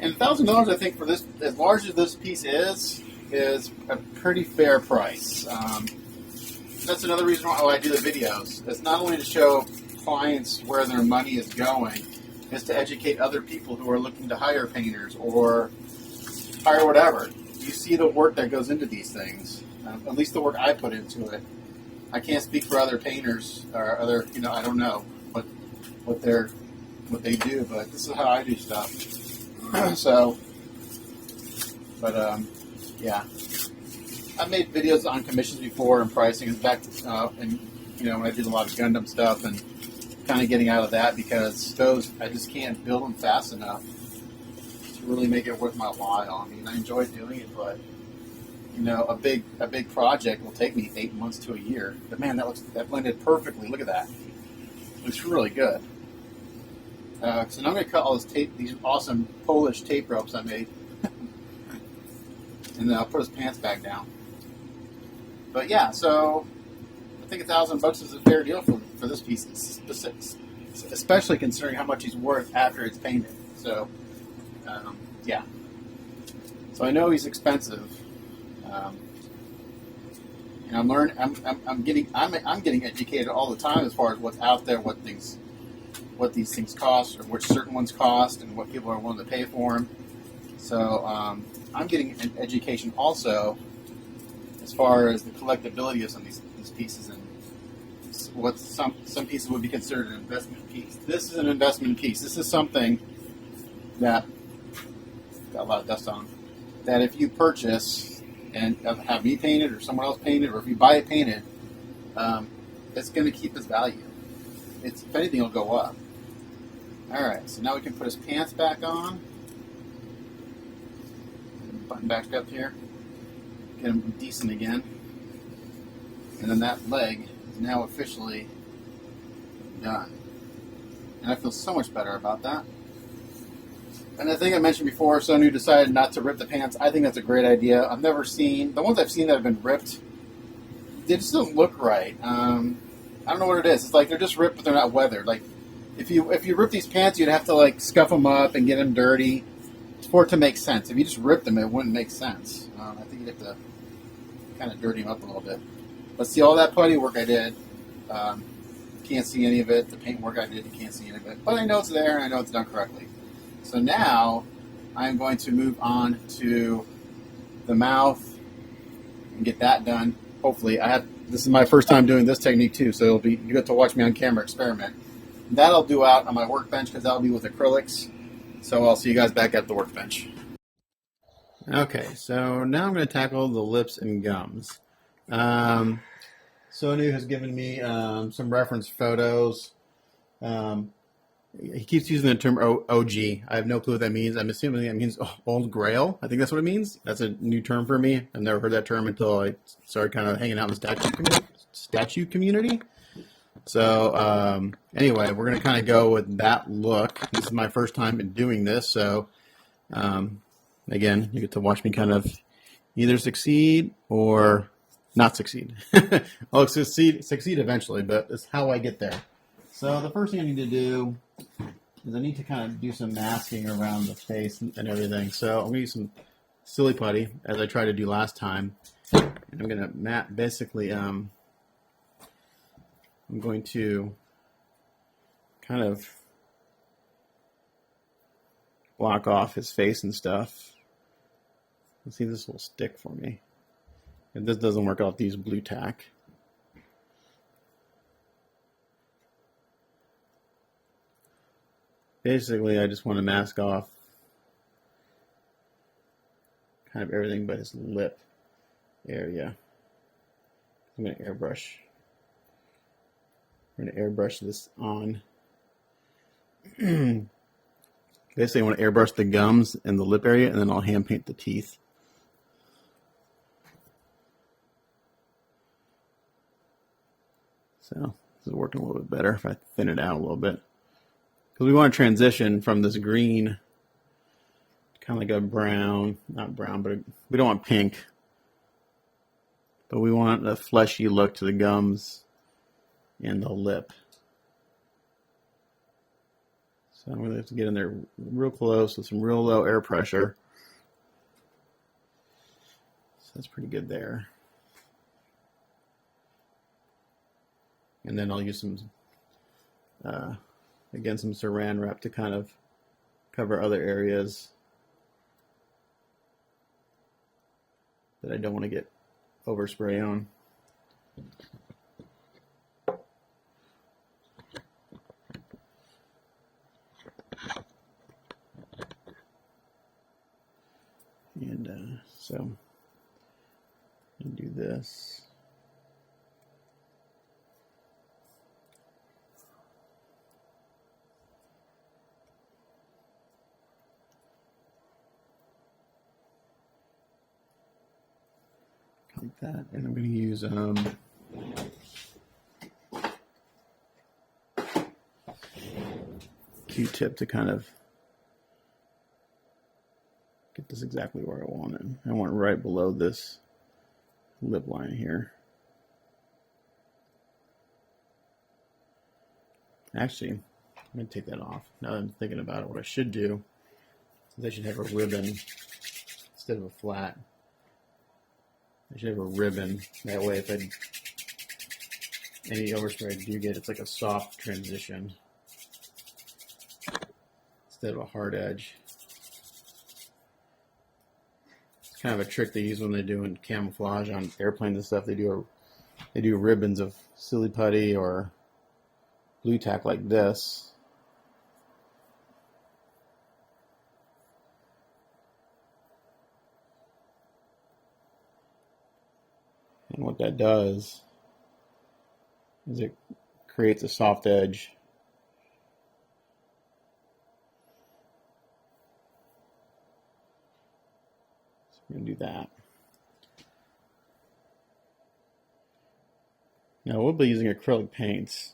And $1,000, I think, for this, as large as this piece is a pretty fair price. That's another reason why I do the videos. It's not only to show clients where their money is going, it's to educate other people who are looking to hire painters or hire whatever. You see the work that goes into these things, at least the work I put into it. I can't speak for other painters or other, I don't know what they do, but this is how I do stuff. So, but yeah, I've made videos on commissions before and pricing. In fact, and when I did a lot of Gundam stuff and kind of getting out of that because those I just can't build them fast enough to really make it worth my while. I mean, I enjoy doing it, but a big project will take me 8 months to a year. But man, that blended perfectly. Look at that. Looks really good. So now I'm going to cut all these awesome Polish tape ropes I made. And then I'll put his pants back down. But yeah, so I think $1,000 is a fair deal for this piece, especially considering how much he's worth after it's painted. So, yeah. So I know he's expensive. And I'm getting educated all the time as far as what's out there, what these things cost, or which certain ones cost, and what people are willing to pay for them. So I'm getting an education also as far as the collectability of some of these pieces and what some pieces would be considered an investment piece. This is an investment piece. This is something that got a lot of dust on. That if you purchase and have me paint it or someone else paint it, or if you buy it painted, it's going to keep its value. If anything, it'll go up. Alright, so now we can put his pants back on. Button back up here. Get him decent again. And then that leg is now officially done. And I feel so much better about that. And I think I mentioned before, someone who decided not to rip the pants, I think that's a great idea. I've never seen, the ones I've seen that have been ripped, they just don't look right. I don't know what it is. It's like they're just ripped, but they're not weathered. Like, if you rip these pants, you'd have to like scuff them up and get them dirty for it to make sense. If you just ripped them, it wouldn't make sense. I think you'd have to kind of dirty them up a little bit. But see, all that putty work I did, can't see any of it. The paint work I did, you can't see any of it. But I know it's there, and I know it's done correctly. So now I'm going to move on to the mouth and get that done. Hopefully, this is my first time doing this technique too, so you get to watch me on camera experiment. That'll do out on my workbench because that'll be with acrylics. So I'll see you guys back at the workbench. Okay, so now I'm going to tackle the lips and gums. Sonu has given me some reference photos. He keeps using the term OG. I have no clue what that means. I'm assuming that means Old Grail. I think that's what it means. That's a new term for me. I've never heard that term until I started kind of hanging out in the statue community. So anyway, we're going to kind of go with that look. This is my first time in doing this. So again, you get to watch me kind of either succeed or not succeed. I'll succeed eventually, but it's how I get there. So the first thing I need to do is I need to kind of do some masking around the face and everything. So I'm going to use some silly putty, as I tried to do last time. And I'm going to basically, I'm going to kind of block off his face and stuff. Let's see if this will stick for me. If this doesn't work, I'll have to use blue tack. Basically, I just want to mask off kind of everything but his lip area. I'm going to airbrush. I'm going to airbrush this on. Basically, I want to airbrush the gums and the lip area, and then I'll hand paint the teeth. So this is working a little bit better if I thin it out a little bit. Because we want to transition from this green, kind of like a brown, not brown, but we don't want pink. But we want a fleshy look to the gums and the lip. So I'm going to have to get in there real close with some real low air pressure. So that's pretty good there. And then I'll use some, again, some saran wrap to kind of cover other areas that I don't want to get overspray on. And so I do this. Like that, and I'm going to use Q-tip to kind of get this exactly where I want it. I want it right below this lip line here. Actually, I'm going to take that off. Now that I'm thinking about it, what I should do is I should have a ribbon instead of a flat. I should have a ribbon. That way, if any overspray I do get, it's like a soft transition instead of a hard edge. It's kind of a trick they use when they're doing camouflage on airplanes and stuff. They do ribbons of silly putty or blue tack like this. And what that does is it creates a soft edge. So we're going to do that. Now we'll be using acrylic paints,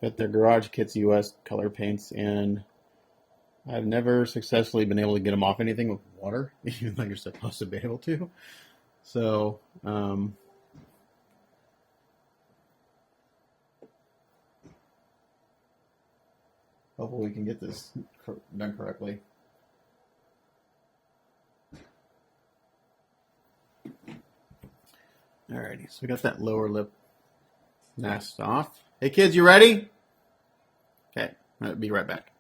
but they're Garage Kits US color paints, and I've never successfully been able to get them off anything with water, even though you're supposed to be able to. So, hopefully we can get this done correctly. Alrighty, so we got that lower lip masked off. Hey kids, you ready? Okay, I'll be right back.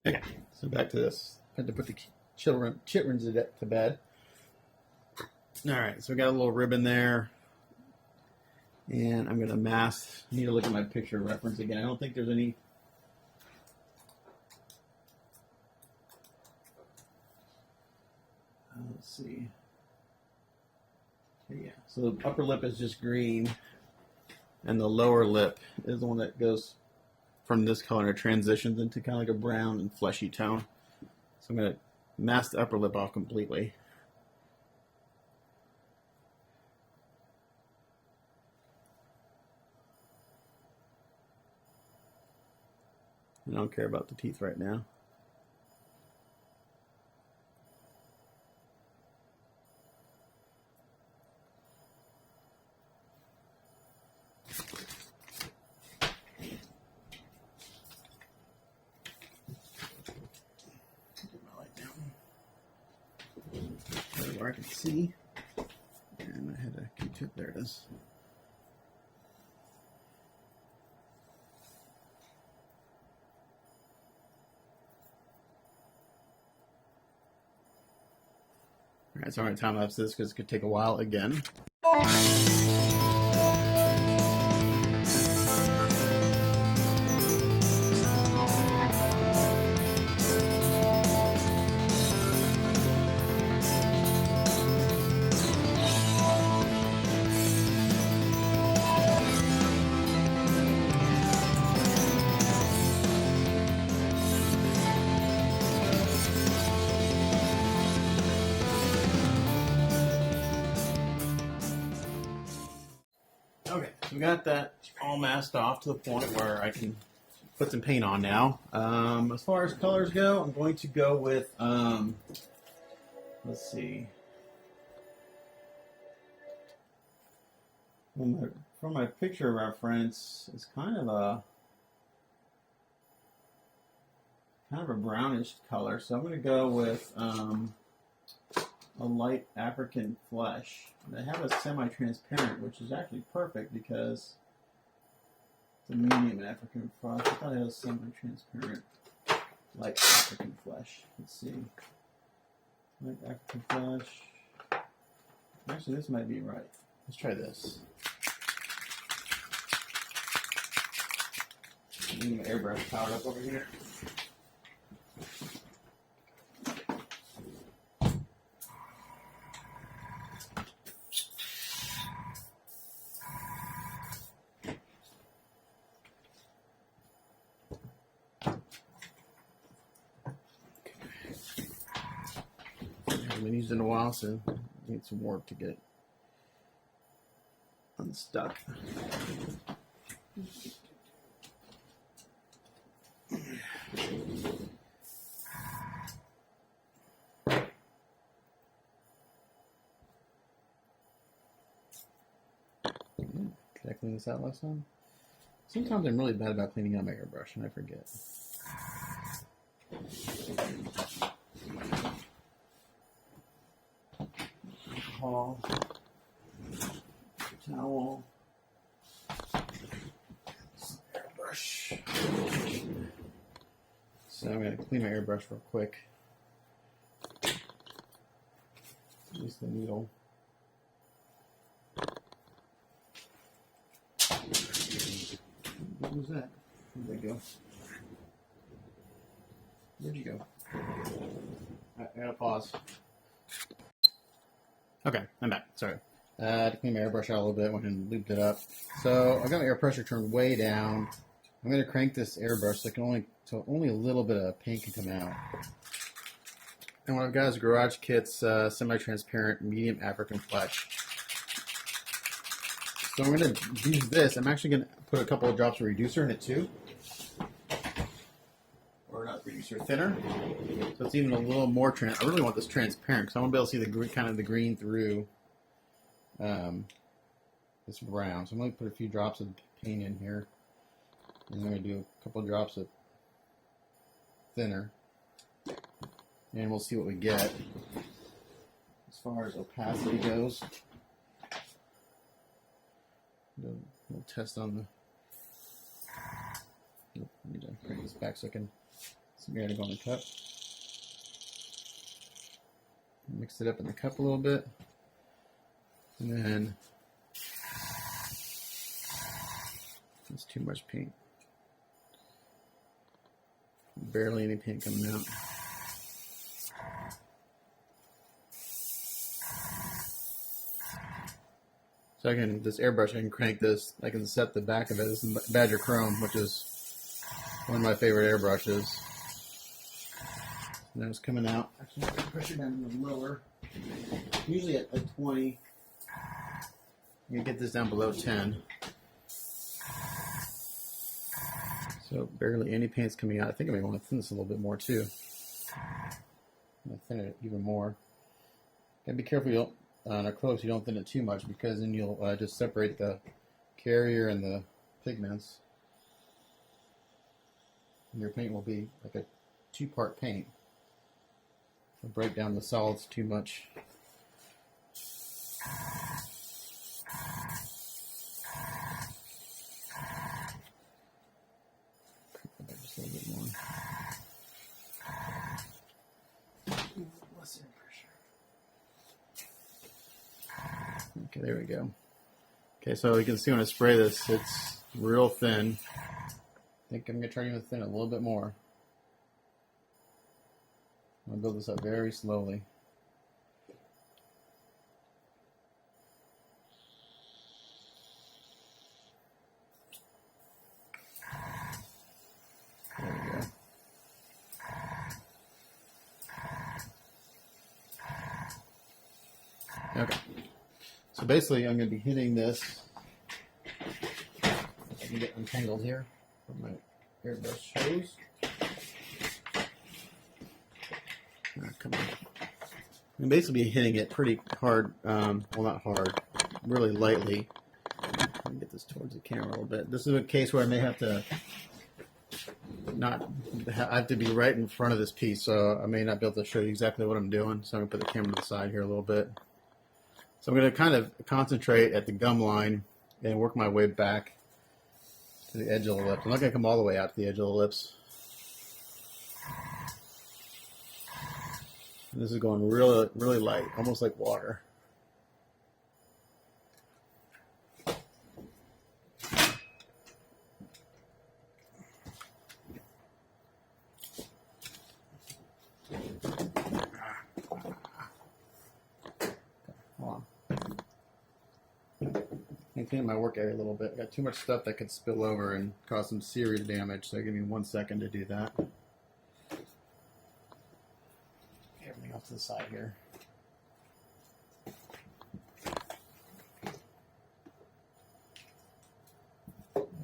Okay, so back to this. I had to put the children's to bed. Alright, so we got a little ribbon there. And I'm going to mask. I need to look at my picture reference again. I don't think there's any. Let's see. Yeah, so the upper lip is just green, and the lower lip is the one that goes from this color and transitions into kind of like a brown and fleshy tone. So I'm going to mask the upper lip off completely. I don't care about the teeth right now. Where I can see, and I had a Q-tip. There it is. All right, so I'm going to time lapse this because it could take a while again. Okay, so we got that all masked off to the point where I can put some paint on now. As far as colors go, I'm going to go with, let's see. From my picture reference, it's kind of a brownish color, so I'm going to go with a light African flesh. They have a semi-transparent, which is actually perfect because it's a medium African flesh. I thought it was semi-transparent light African flesh. Let's see. Light African flesh. Actually, this might be right. Let's try this. I need my airbrush powered up over here. I haven't been used in a while, so I need some work to get unstuck. Did I clean this out last time? Sometimes I'm really bad about cleaning out my airbrush and I forget. Alcohol, towel, airbrush. So I'm going to clean my airbrush real quick. Use the needle. What was that? Where'd they go? Where'd you go? I gotta pause. Okay, I'm back. Sorry. I had to clean my airbrush out a little bit, went and looped it up. So I got my air pressure turned way down. I'm going to crank this airbrush so only a little bit of paint can come out. And what I've got is Garage Kits semi-transparent medium African flesh. So I'm going to use this. I'm actually going to put a couple of drops of reducer in it too. Or not reducer, thinner. So it's even a little more I really want this transparent because I want to be able to see the kind of the green through this brown. So I'm going to put a few drops of paint in here. And I'm going to do a couple of drops of thinner. And we'll see what we get as far as opacity goes. We'll test on the. Nope, I need to bring this back so I can see how to go in the cup. Mix it up in the cup a little bit, and then it's too much paint. Barely any paint coming out. So I can, this airbrush, I can crank this, I can set the back of it. This is Badger Chrome, which is one of my favorite airbrushes. And then it's coming out. Actually, I can push it down even lower. Usually at 20. You can get this down below 10. So barely any paint's coming out. I think I may want to thin this a little bit more too. I'm going to thin it even more. And be careful you don't. On acrylics, you don't thin it too much because then you'll just separate the carrier and the pigments. And your paint will be like a two-part paint. It'll break down the solids too much. Just a little bit more. Okay, there we go. Okay, so you can see when I spray this, it's real thin. I think I'm going to try to thin it a little bit more. I'm going to build this up very slowly. There we go. Okay. So basically, I'm going to be hitting this. I can get untangled here from my airbrush hose. Come on. I'm basically be hitting it pretty hard. Well, not hard, really lightly. Let me get this towards the camera a little bit. This is a case where I may have to I have to be right in front of this piece, so I may not be able to show you exactly what I'm doing. So I'm going to put the camera to the side here a little bit. So I'm going to kind of concentrate at the gum line and work my way back to the edge of the lips. I'm not going to come all the way out to the edge of the lips. And this is going really, really light, almost like water. Clean my work area a little bit. I got too much stuff that could spill over and cause some serious damage, so give me 1 second to do that. Everything off to the side here.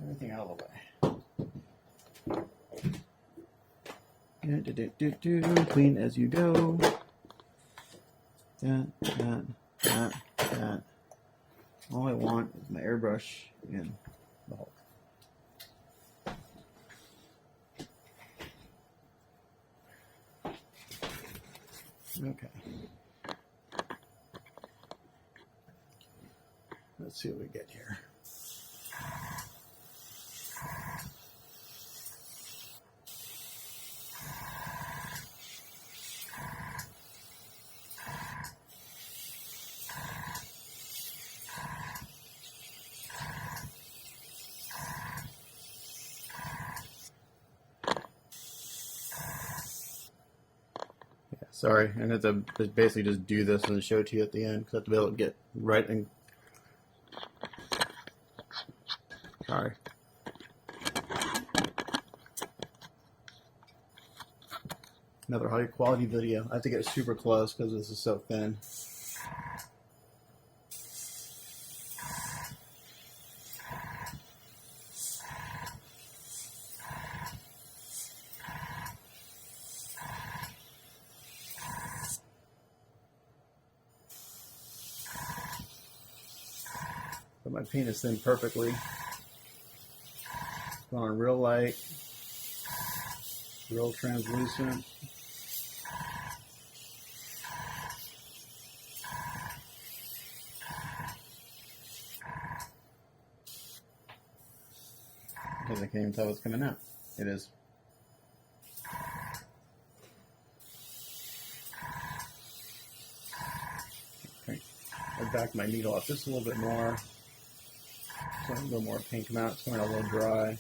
Everything out of the way. Clean as you go. That. All I want is my airbrush and the Hulk. Okay. Let's see what we get here. Sorry, I have to basically just do this and show it to you at the end because I have to be able to get right and. Sorry. Another high quality video. I have to get super close because this is so thin. my paint is thinned perfectly. Going on real light, real translucent. Because I can't even tell what's coming out. It is. Okay. I back my needle up just a little bit more. So a little more paint come out. It's going a little dry.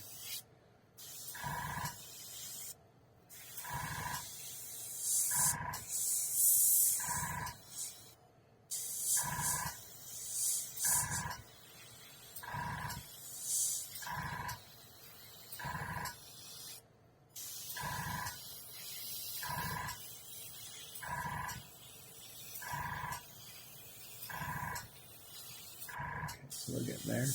So we're getting there.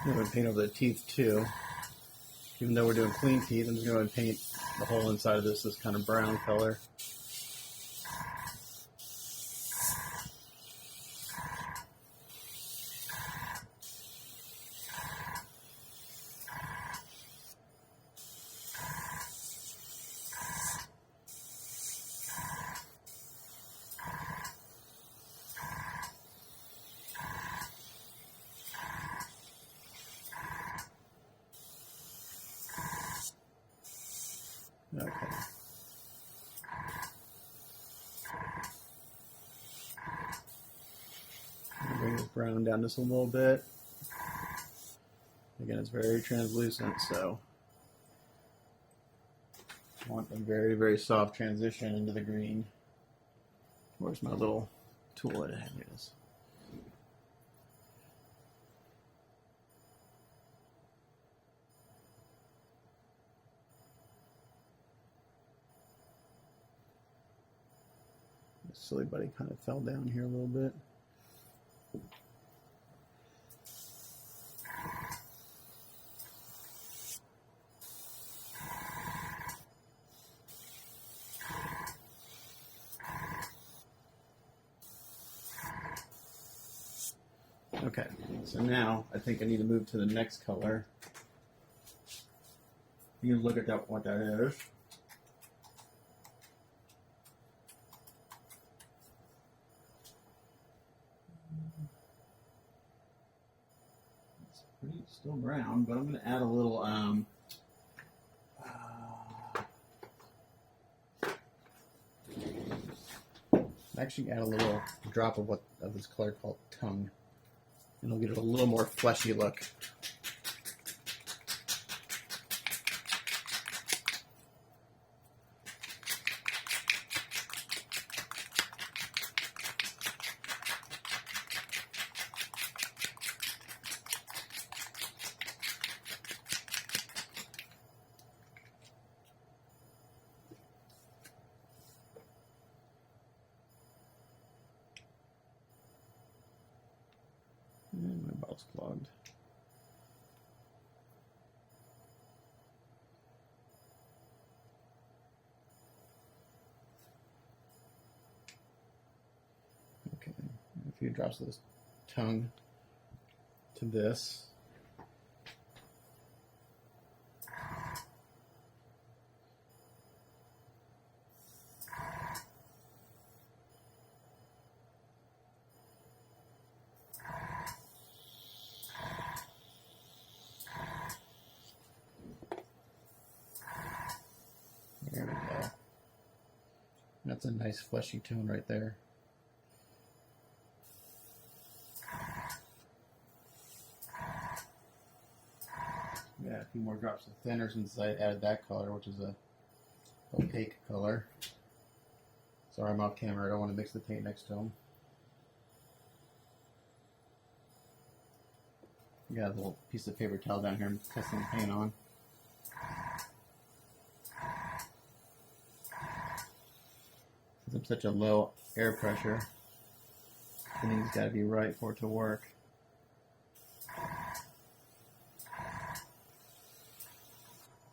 I'm going to paint over the teeth too. Even though we're doing clean teeth, I'm just going to paint the whole inside of this kind of brown color. Okay. Bring this brown down just a little bit. Again, it's very translucent, so I want a very, very soft transition into the green. Where's my little tool that I have? Here it is. Silly buddy kind of fell down here a little bit. Okay, so now I think I need to move to the next color. You can look at that, what that is. It's still brown, but I'm going to add a little actually add a little drop of this color called tongue. And it'll get it a little more fleshy look. And my bottle's clogged. Okay, a few drops of this tongue to this. There we go. That's a nice fleshy tone right there. Yeah, a few more drops of thinner since I added that color, which is a opaque color. Sorry, I'm off camera. I don't want to mix the paint next to them. Got a little piece of paper towel down here and testing the paint on. Since I'm such a low air pressure, everything's got to be right for it to work.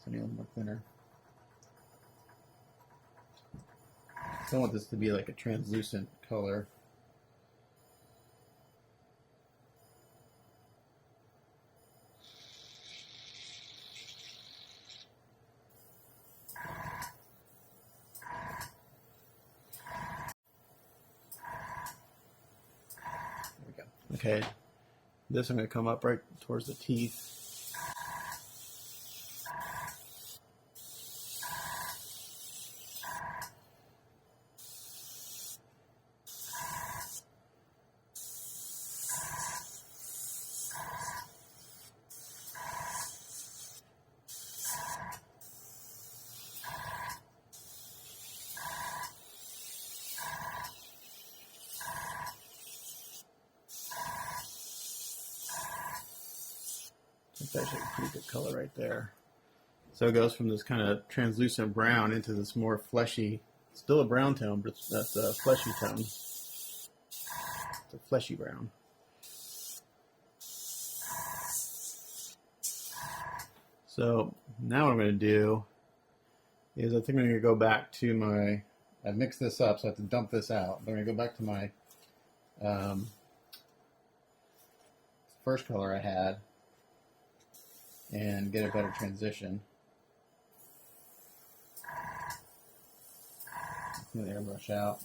So I need a little more thinner. Don't want this to be like a translucent color. There we go. Okay, this I'm going to come up right towards the teeth. That's actually a pretty good color right there. So it goes from this kind of translucent brown into this more fleshy, still a brown tone, but that's a fleshy tone. It's a fleshy brown. So now what I'm going to do is I think I'm going to go back to my, I mixed this up so I have to dump this out. But I'm going to go back to my first color I had and get a better transition. Get the airbrush out.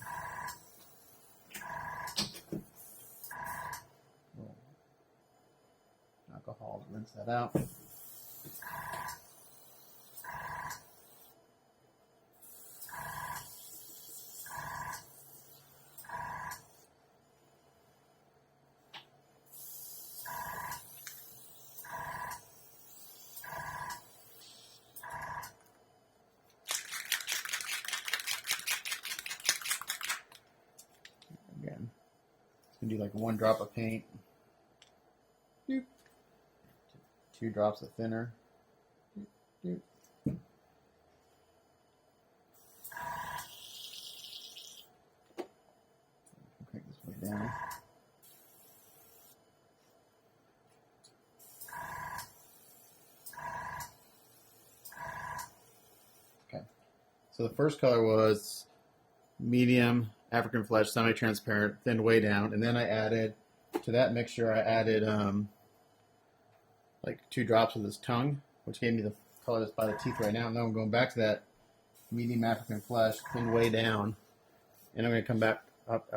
Alcohol to rinse that out. Again, it's going to do like 1 drop of paint, 2 drops of thinner, crank this way down. Okay, so the first color was medium African flesh, semi-transparent, thinned way down, and then I added to that mixture. I added like 2 drops of this tongue, which gave me the color that's by the teeth right now. And then I'm going back to that medium African flesh, thinned way down, and I'm going to come back up,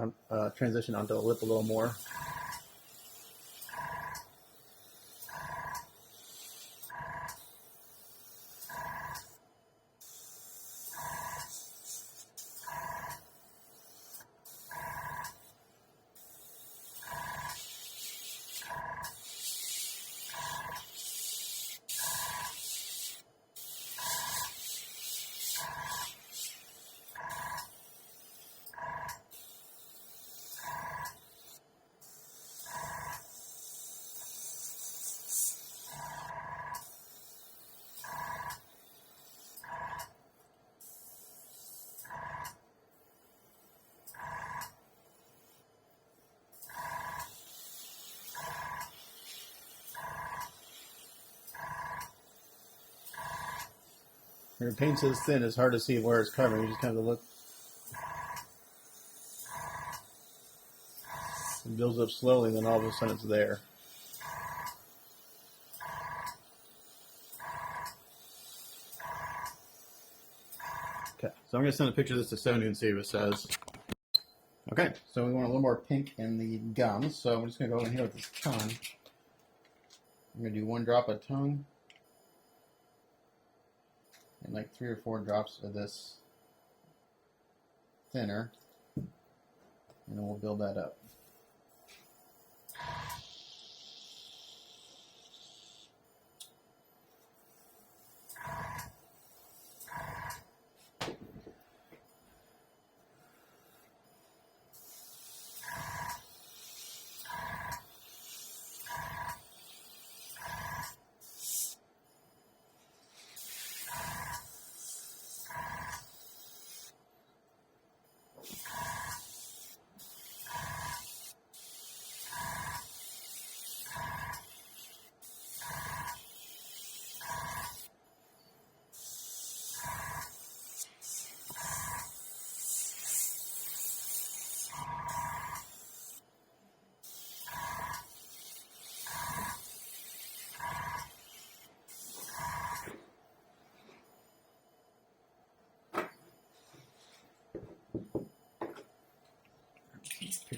transition onto the lip a little more. When it paint's this thin, it's hard to see where it's covering. You just kind of look. It builds up slowly, and then all of a sudden it's there. Okay, so I'm going to send a picture of this to Sony and see what it says. Okay, so we want a little more pink in the gums, so I'm just going to go in here with this tongue. I'm going to do 1 drop of tongue. And like 3 or 4 drops of this thinner, and then we'll build that up.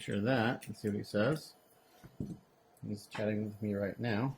picture of that and see what he says. He's chatting with me right now.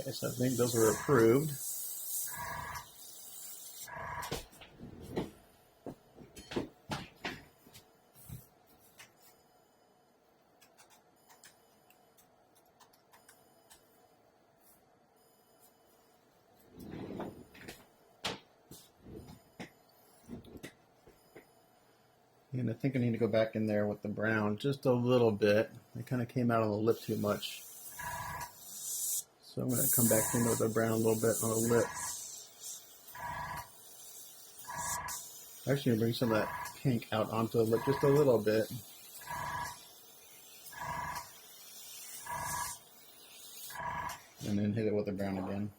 Okay, so I think those were approved. And I think I need to go back in there with the brown just a little bit. It kind of came out on the lip too much. So I'm going to come back in with the brown a little bit on the lip. Actually, bring some of that pink out onto the lip just a little bit. And then hit it with the brown again.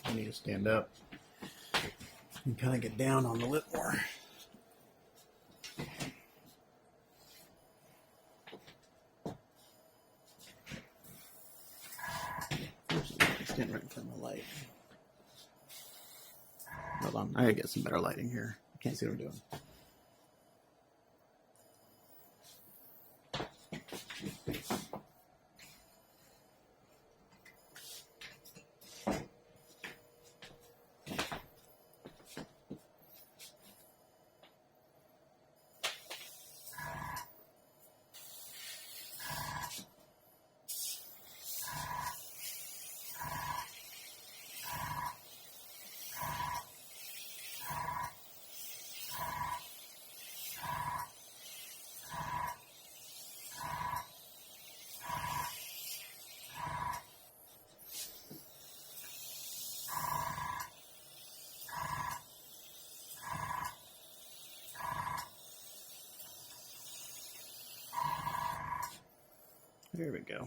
I need to stand up and kind of get down on the lip more. Stand right in front of the light. Hold on, I gotta get some better lighting here. I can't see what I'm doing. There we go.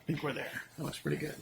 I think we're there. That looks pretty good.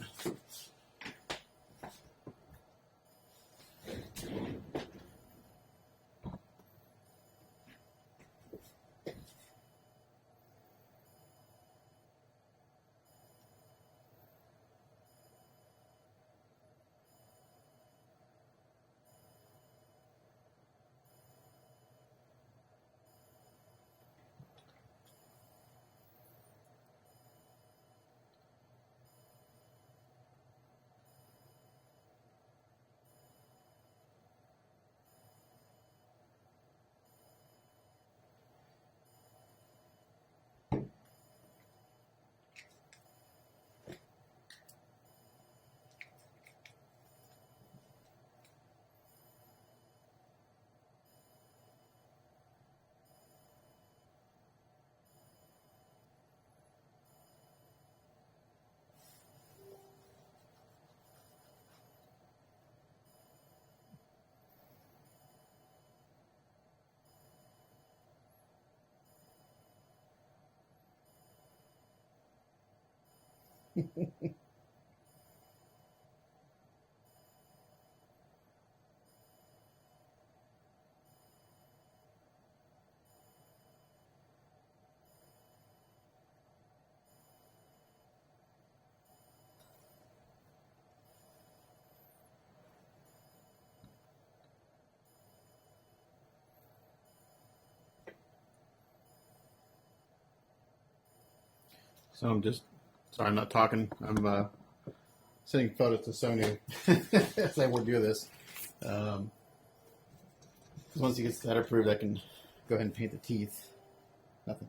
So I'm just, sorry, I'm not talking. I'm sending photos to Sony as I would do this. Once he gets that approved, I can go ahead and paint the teeth. Nothing.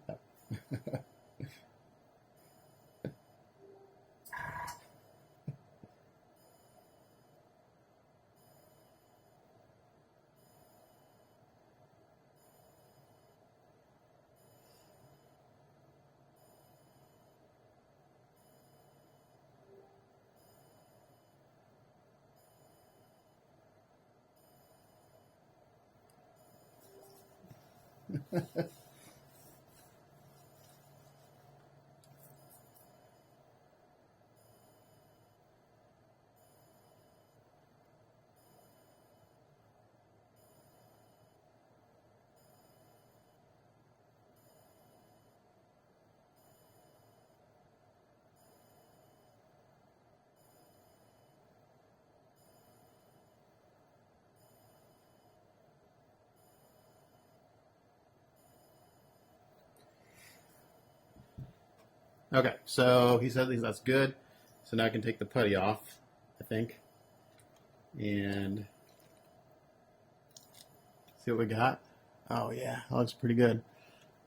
Okay, so he said that's good. So now I can take the putty off, I think, and see what we got. Oh yeah, that looks pretty good.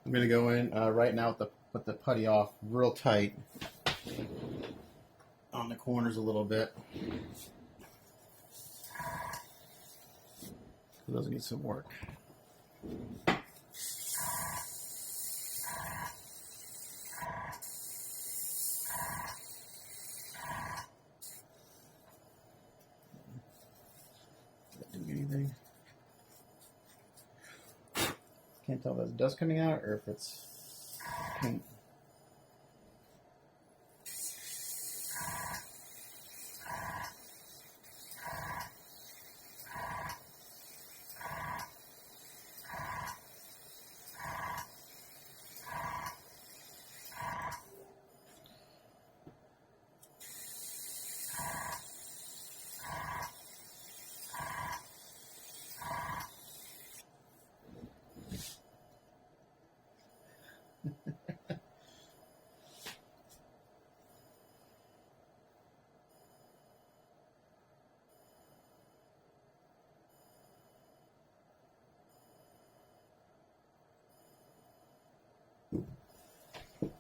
I'm gonna go in right now with the putty off real tight on the corners a little bit. Those need some work. Anything? Can't tell if that's dust coming out or if it's paint.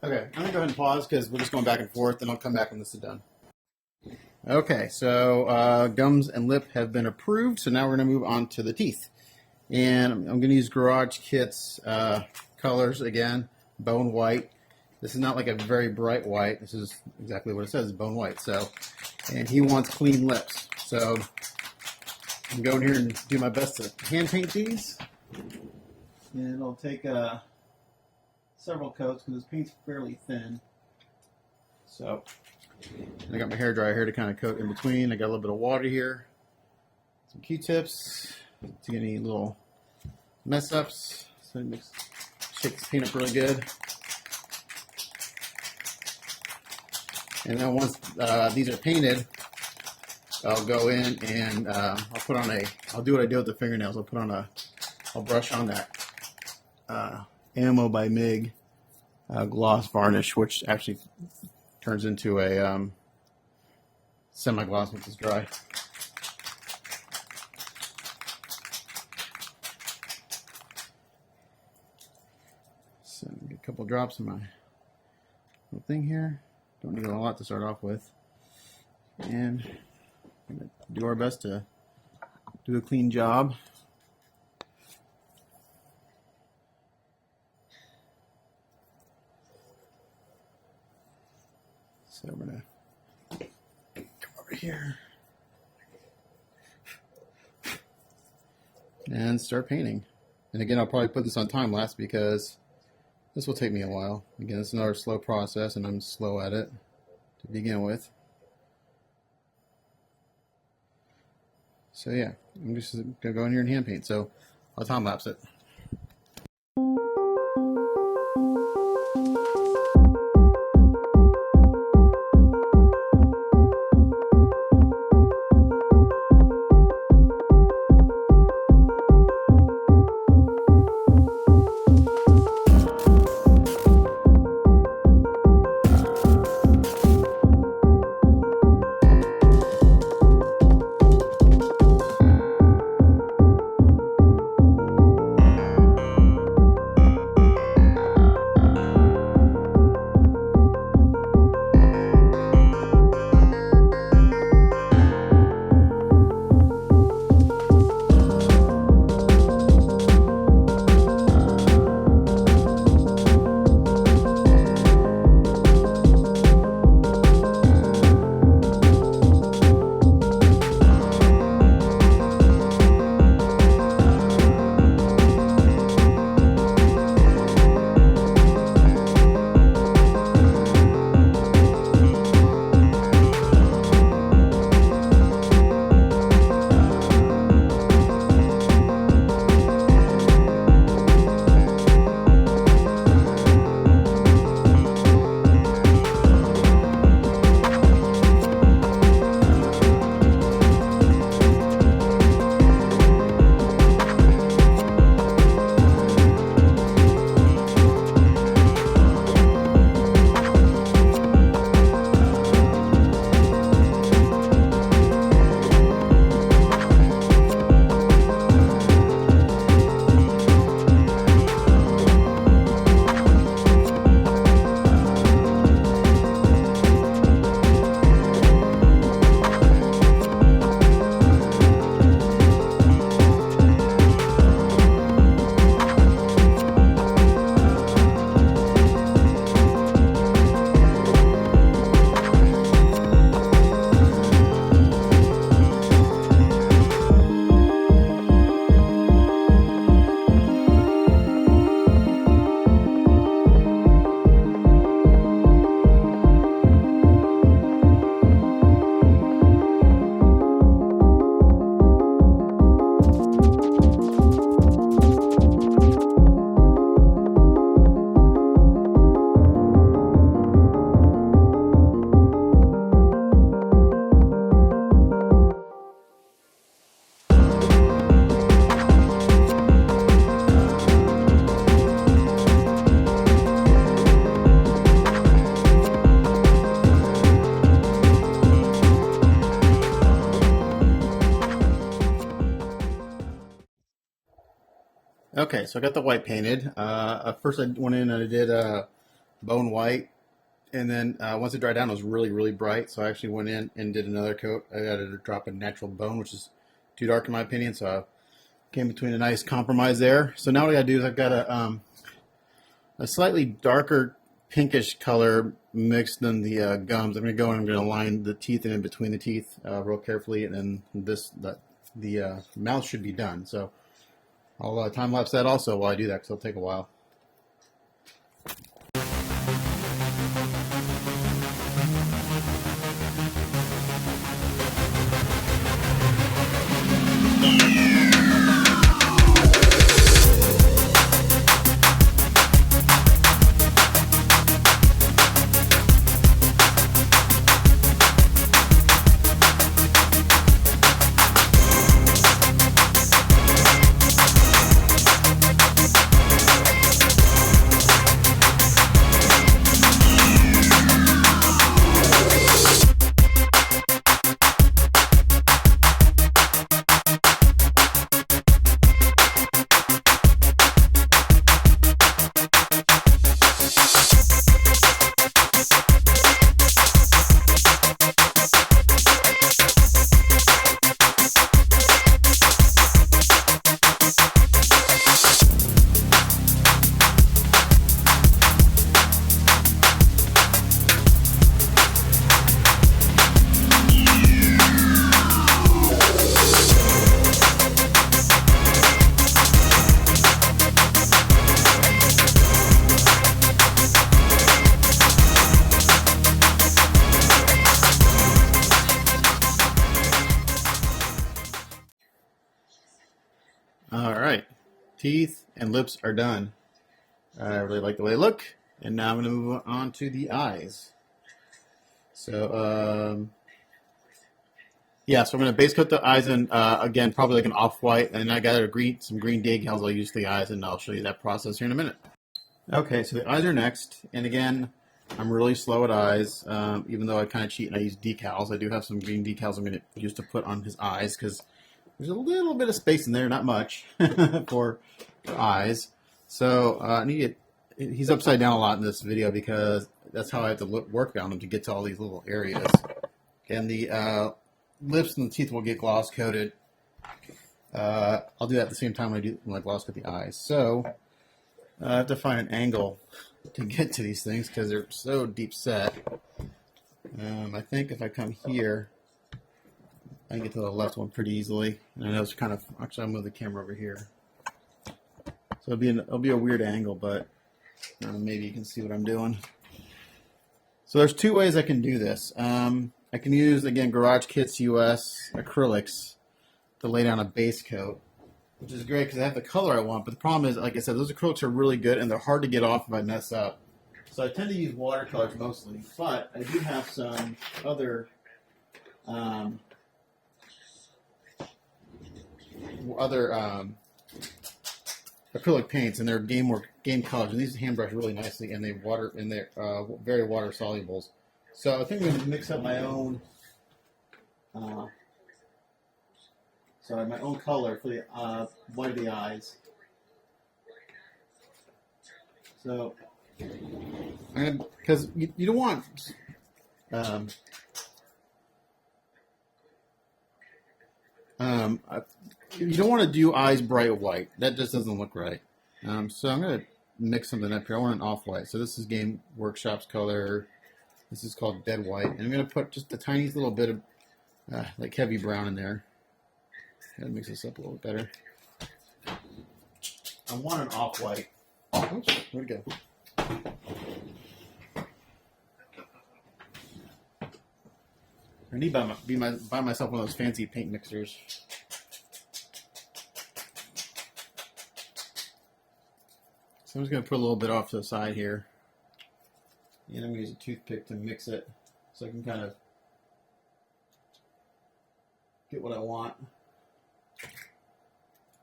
Okay, I'm gonna go ahead and pause because we're just going back and forth, and I'll come back when this is done. Okay, so gums and lip have been approved, so now we're gonna move on to the teeth. And I'm gonna use Garage Kit's colors again, bone white. This is not like a very bright white. This is exactly what it says, bone white. So, and he wants clean lips. So I'm going here and do my best to hand paint these. And it'll take several coats because this paint's fairly thin. So I got my hair dryer here to kind of coat in between. I got a little bit of water here, some Q-tips to get any little mess ups. So it shake this paint up really good. And then once these are painted, I'll go in and I'll do what I do with the fingernails. I'll brush on that Ammo by MIG gloss varnish, which actually turns into a semi-gloss once it's dry. So get a couple drops in my little thing here. Don't need a lot to start off with. And I'm going to do our best to do a clean job. So I'm going to come over here and start painting. And again, I'll probably put this on time lapse because this will take me a while. Again, it's another slow process and I'm slow at it. to begin with. So yeah, I'm just gonna go in here and hand paint. So I'll time lapse it. Okay, so I got the white painted. First I went in and I did bone white, and then once it dried down, it was really, really bright. So I actually went in and did another coat. I added a drop of natural bone, which is too dark in my opinion. So I came between a nice compromise there. So now what I gotta do is I've got a slightly darker pinkish color mixed than the gums. I'm gonna go and I'm gonna line the teeth in between the teeth real carefully, and then the mouth should be done. So I'll time lapse that also while I do that, because it'll take a while. All right, teeth and lips are done. I really like the way they look, and now I'm going to move on to the eyes. So, yeah, so I'm going to base coat the eyes in, again, probably like an off-white, and I got some green decals I'll use for the eyes, and I'll show you that process here in a minute. Okay, so the eyes are next, and again, I'm really slow at eyes, even though I kind of cheat and I use decals. I do have some green decals I'm going to use to put on his eyes, because there's a little bit of space in there, not much, for eyes. So I need to get, he's upside down a lot in this video because that's how I have to work on him to get to all these little areas. And the lips and the teeth will get gloss coated. I'll do that at the same time when I gloss coat the eyes. So I have to find an angle to get to these things because they're so deep set. I think if I come here, I can get to the left one pretty easily. And I know it's kind of, actually I'll move the camera over here. So it'll be a weird angle, but maybe you can see what I'm doing. So there's two ways I can do this. I can use, again, Garage Kits US acrylics to lay down a base coat, which is great because I have the color I want. But the problem is, like I said, those acrylics are really good and they're hard to get off if I mess up. So I tend to use watercolors mostly, but I do have some other acrylic paints, and they're game colors, and these hand brush really nicely, and they're very water solubles. So I think I'm going to mix up my own, my own color for the white of the eyes. So, because you don't want you don't want to do eyes bright white. That just doesn't look right. So I'm going to mix something up here. I want an off-white. So this is Game Workshop's color. This is called Dead White. And I'm going to put just the tiniest little bit of like heavy brown in there. That makes this up a little better. I want an off-white. Oops, where'd it go? I need to buy myself one of those fancy paint mixers. So I'm just going to put a little bit off to the side here. And I'm going to use a toothpick to mix it so I can kind of get what I want.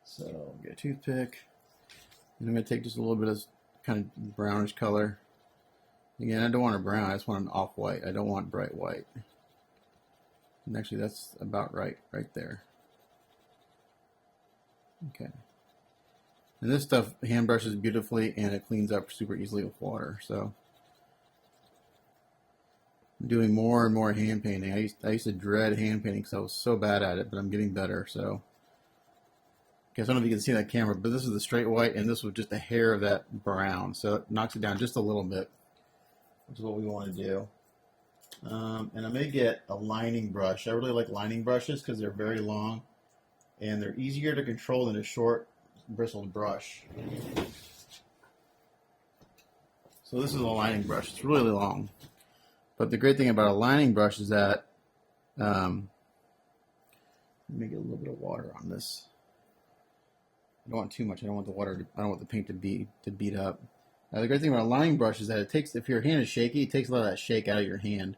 So I'll get a toothpick. And I'm going to take just a little bit of kind of brownish color. Again, I don't want a brown. I just want an off-white. I don't want bright white. And actually, that's about right there. Okay. And this stuff hand brushes beautifully, and it cleans up super easily with water. So I'm doing more and more hand painting. I used to dread hand painting because I was so bad at it, but I'm getting better. So I don't know if you can see that camera, but this is the straight white, and this was just a hair of that brown. So it knocks it down just a little bit, which is what we want to do. And I may get a lining brush. I really like lining brushes because they're very long, and they're easier to control than a short bristled brush. So this is a lining brush. It's really long. But the great thing about a lining brush is that let me get a little bit of water on this. I don't want too much. I don't want the water. I don't want the paint to beat up. The great thing about a lining brush is that it takes, if your hand is shaky, it takes a lot of that shake out of your hand.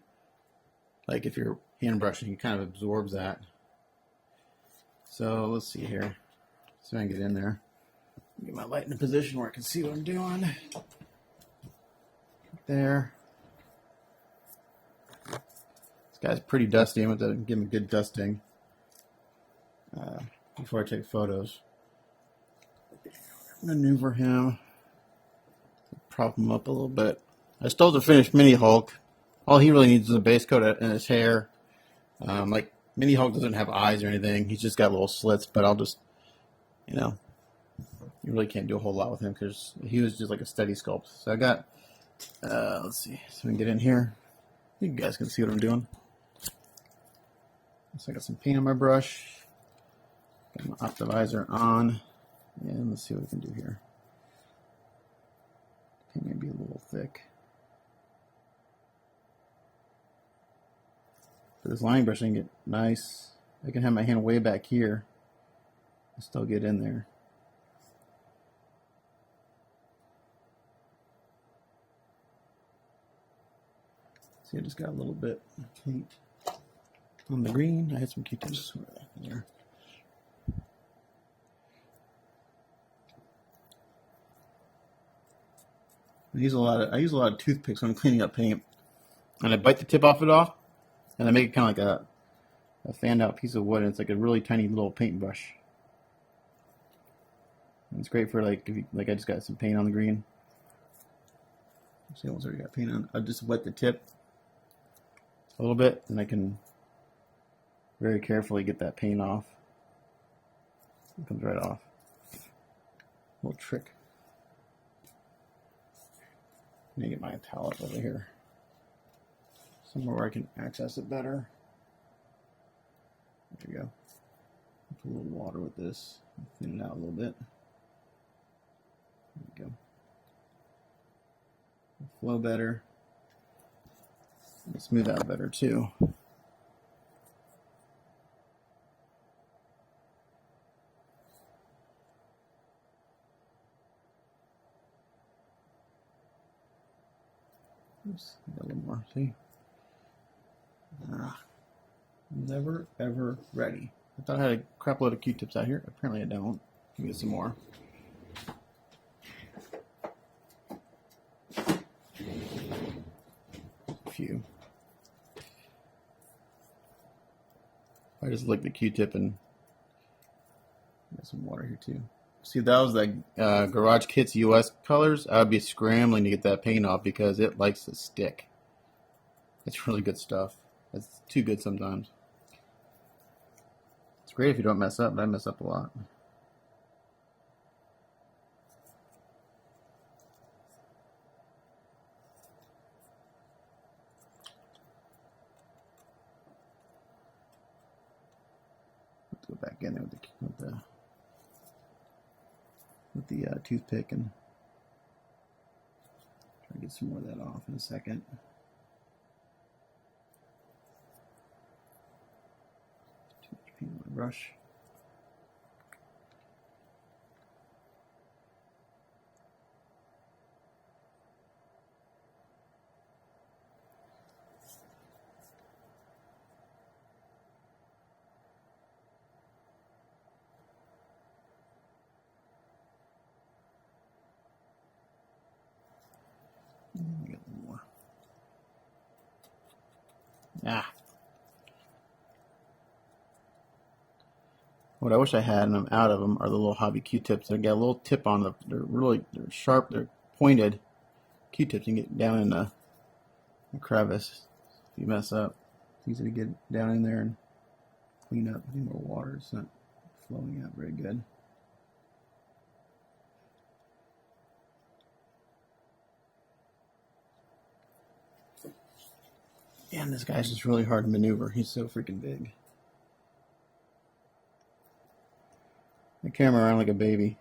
Like if you're hand brushing, it kind of absorbs that. So let's see here. See if I can get in there. Get my light in a position where I can see what I'm doing. There. This guy's pretty dusty. I'm going to give him a good dusting before I take photos. Maneuver him. Prop him up a little bit. I stole the finished Mini Hulk. All he really needs is a base coat in his hair. Like Mini Hulk doesn't have eyes or anything. He's just got little slits. But I'll just, you really can't do a whole lot with him because he was just like a steady sculpt. So I got, let's see, so we can get in here. You guys can see what I'm doing. So I got some paint on my brush. Got my optimizer on. And let's see what we can do here. Paint may be a little thick. For this line brush, I can get nice. I can have my hand way back here and still get in there. See, I just got a little bit of paint on the green. I had some Q-tips there. I use a lot of toothpicks when I'm cleaning up paint, and I bite the tip off, and I make it kind of like a fanned out piece of wood, and it's like a really tiny little paintbrush. And it's great for like if you, like I just got some paint on the green. See, I almost already got paint on. I'll just wet the tip a little bit, and I can very carefully get that paint off. It comes right off. Little trick. Let me get my palette over here, somewhere where I can access it better. There we go. Put a little water with this. Clean it out a little bit. There we go. It'll flow better. It'll smooth out better too. Oops, got a little more. See? Never ever ready. I thought I had a crap load of Q-tips out here. Apparently I don't. Give me some more. A few. I just lick the Q-tip and got some water here too. See, that was the Garage Kits US colors. I would be scrambling to get that paint off because it likes to stick. It's really good stuff. It's too good sometimes. It's great if you don't mess up, but I mess up a lot. Let's go back in there with the toothpick and try to get some more of that off in a second. Too much paint on my brush. Get a little more. What I wish I had, and I'm out of them, are the little hobby Q-tips. They got a little tip on them. They're sharp. They're pointed Q-tips. You can get down in the crevice if you mess up. It's easy to get down in there and clean up. I need more water. It's not flowing out very good. And this guy's just really hard to maneuver. He's so freaking big. I carry him around like a baby.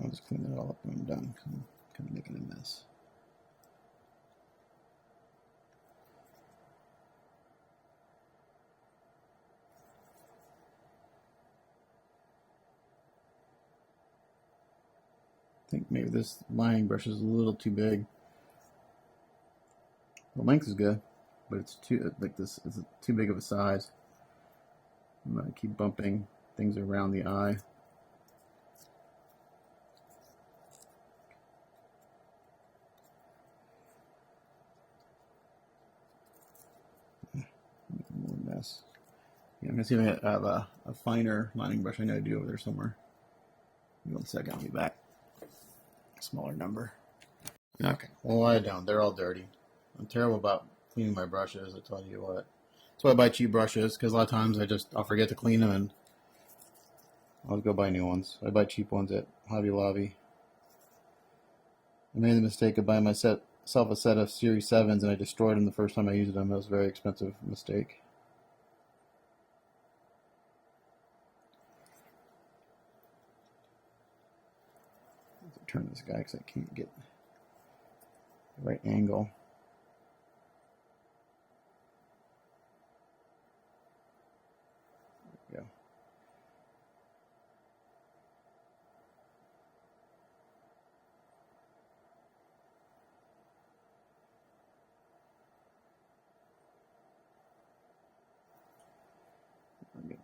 I'll just clean it all up when I'm done. I'm kind of making a mess. I think maybe this lining brush is a little too big. The length is good, but it's too it's too big of a size. I'm gonna keep bumping things around the eye. Make a more mess. Yeah, I'm gonna see if I have a finer lining brush. I know I do over there somewhere. Give me 1 second, I'll be back. Smaller number. Okay, well, I don't. They're all dirty. I'm terrible about cleaning my brushes, I tell you what. That's why I buy cheap brushes, because a lot of times I'll forget to clean them and I'll go buy new ones. I buy cheap ones at Hobby Lobby. I made the mistake of buying myself a set of Series 7s and I destroyed them the first time I used them. It was a very expensive mistake. Turn this guy because I can't get the right angle. There we go.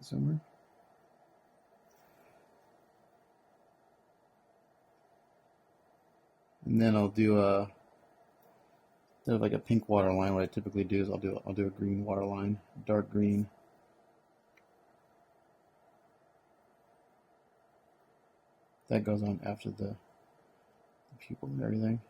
Zoomer. And then I'll do instead of like a pink water line, what I typically do is I'll do a green water line, dark green. That goes on after the pupil and everything.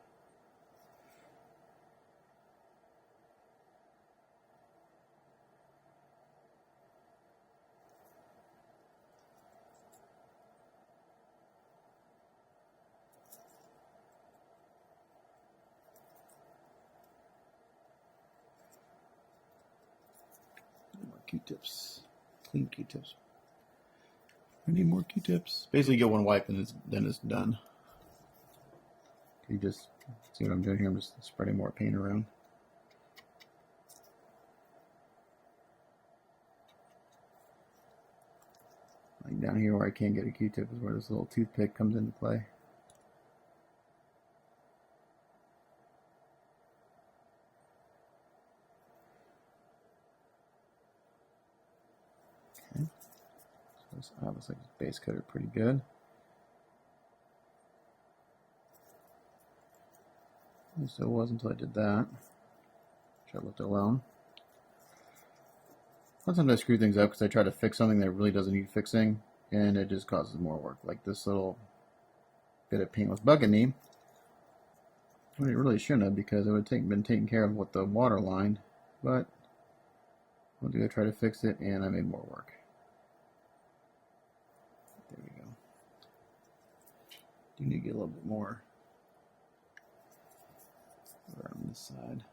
More Q-tips, clean Q-tips. I need more Q-tips. Basically, get one wipe and then it's done. You just see what I'm doing here? I'm just spreading more paint around. Like down here where I can't get a Q-tip is where this little toothpick comes into play. Okay. So this eye looks like it's base coated pretty good. At least it was until I did that, which I left alone. Sometimes I screw things up because I try to fix something that really doesn't need fixing, and it just causes more work. Like this little bit of paint was bugging me. Well, it really shouldn't have, because it would have been taken care of with the water line, but I'll do. I try to fix it, and I made more work. There we go. Do need to get a little bit more on this side.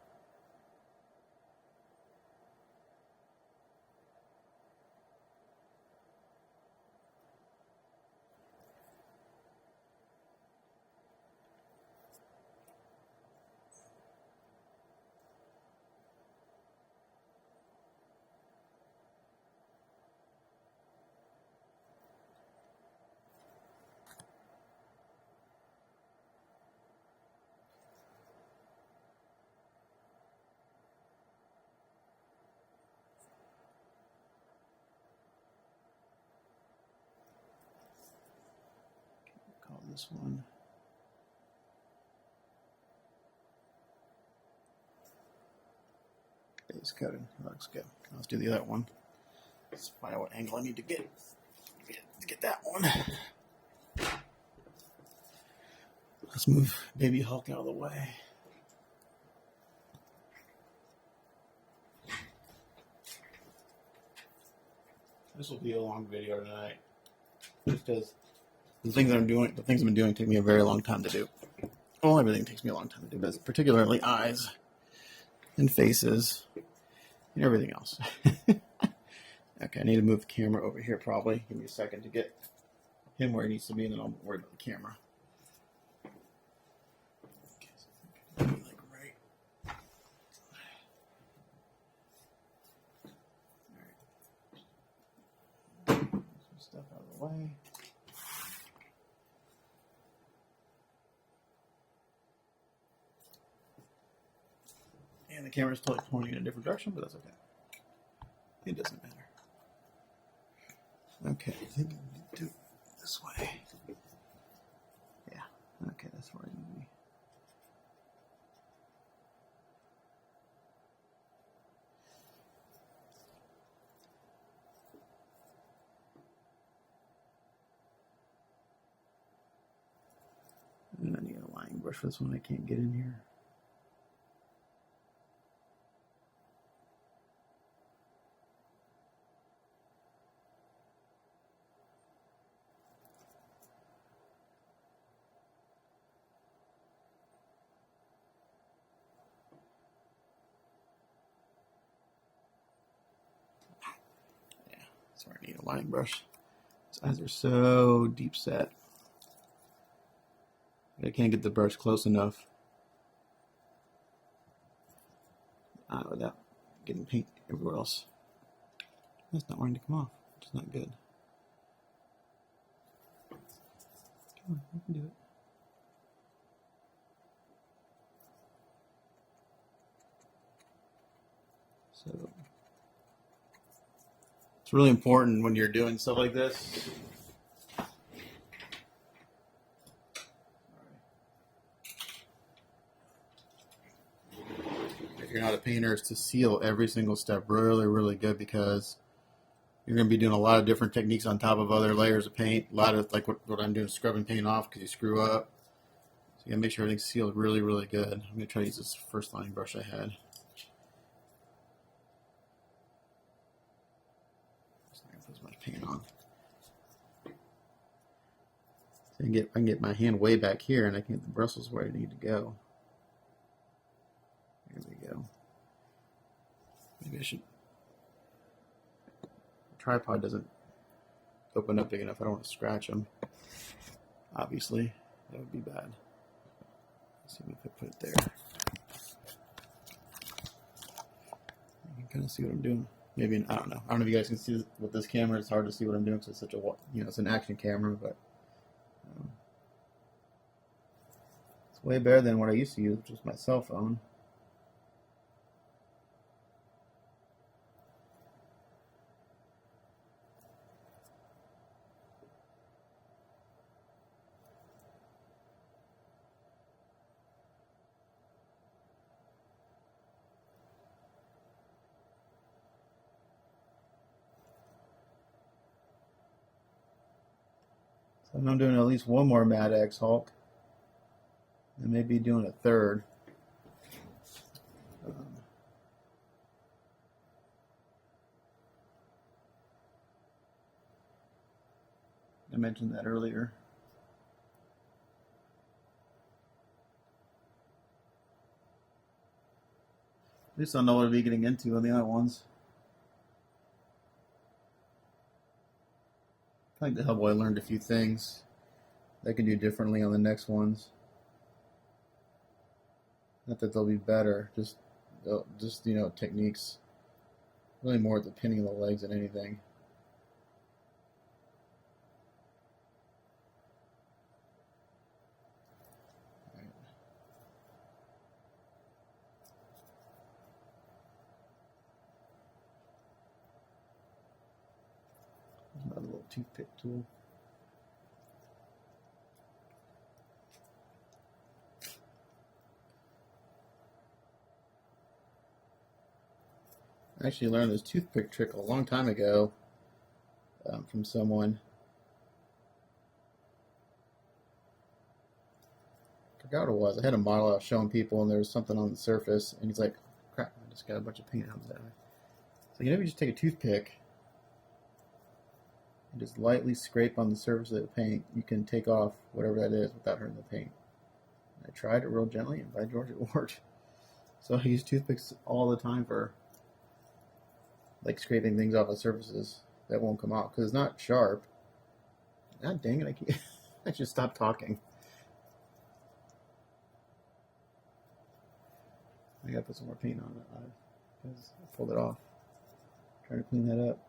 Call this one base coated. That looks good. Let's do the other one. Let's find out what angle I need to get to get that one. Let's move Baby Hulk out of the way. This will be a long video tonight, just because the things I've been doing take me a very long time to do. Well, everything takes me a long time to do, but particularly eyes and faces and everything else. Okay, I need to move the camera over here probably. Give me a second to get him where he needs to be, and then I'll worry about the camera. Okay, so like right. All right. Some stuff out of the way. And the camera's totally pointing in a different direction, but that's okay. It doesn't matter. Okay, I think I need to do it this way. Yeah, okay, that's where I need to be. And I need a line brush for this one. I can't get in here. Sorry, I need a lining brush. His eyes are so deep set. I can't get the brush close enough without getting paint everywhere else. That's not wanting to come off, which is not good. Come on, you can do it. So It's really important when you're doing stuff like this. If you're not a painter, is to seal every single step really, really good, because you're going to be doing a lot of different techniques on top of other layers of paint. A lot of, like what I'm doing, scrubbing paint off because you screw up. So you got to make sure everything's sealed really, really good. I'm going to try to use this first line brush I had. Just not going to put as much paint on. So I can get my hand way back here, and I can get the bristles where I need to go. There we go. Maybe I should. The tripod doesn't open up big enough. I don't want to scratch them. Obviously, that would be bad. Let's see if I put it there. You can kind of see what I'm doing. Maybe, I don't know. I don't know if you guys can see with this camera. It's hard to see what I'm doing because it's such a, it's an action camera, but it's way better than what I used to use, which was my cell phone. So I'm doing at least one more Mad X Hulk, and maybe doing a third. I mentioned that earlier. At least I'll know what I'll be getting into on the other ones. I think the Hellboy learned a few things that I can do differently on the next ones. Not that they'll be better, just techniques. Really more at the pinning of the legs than anything. Another little toothpick tool. I actually learned this toothpick trick a long time ago from someone. I forgot what it was. I had a model I was showing people, and there was something on the surface, and he's like, crap, I just got a bunch of paint out of that. So you just take a toothpick and just lightly scrape on the surface of the paint. You can take off whatever that is without hurting the paint. I tried it real gently, and by George, it worked. So I use toothpicks all the time for like scraping things off of surfaces that won't come out because it's not sharp. God dang it! I should stop talking. I gotta put some more paint on it because I pulled it off. Trying to clean that up.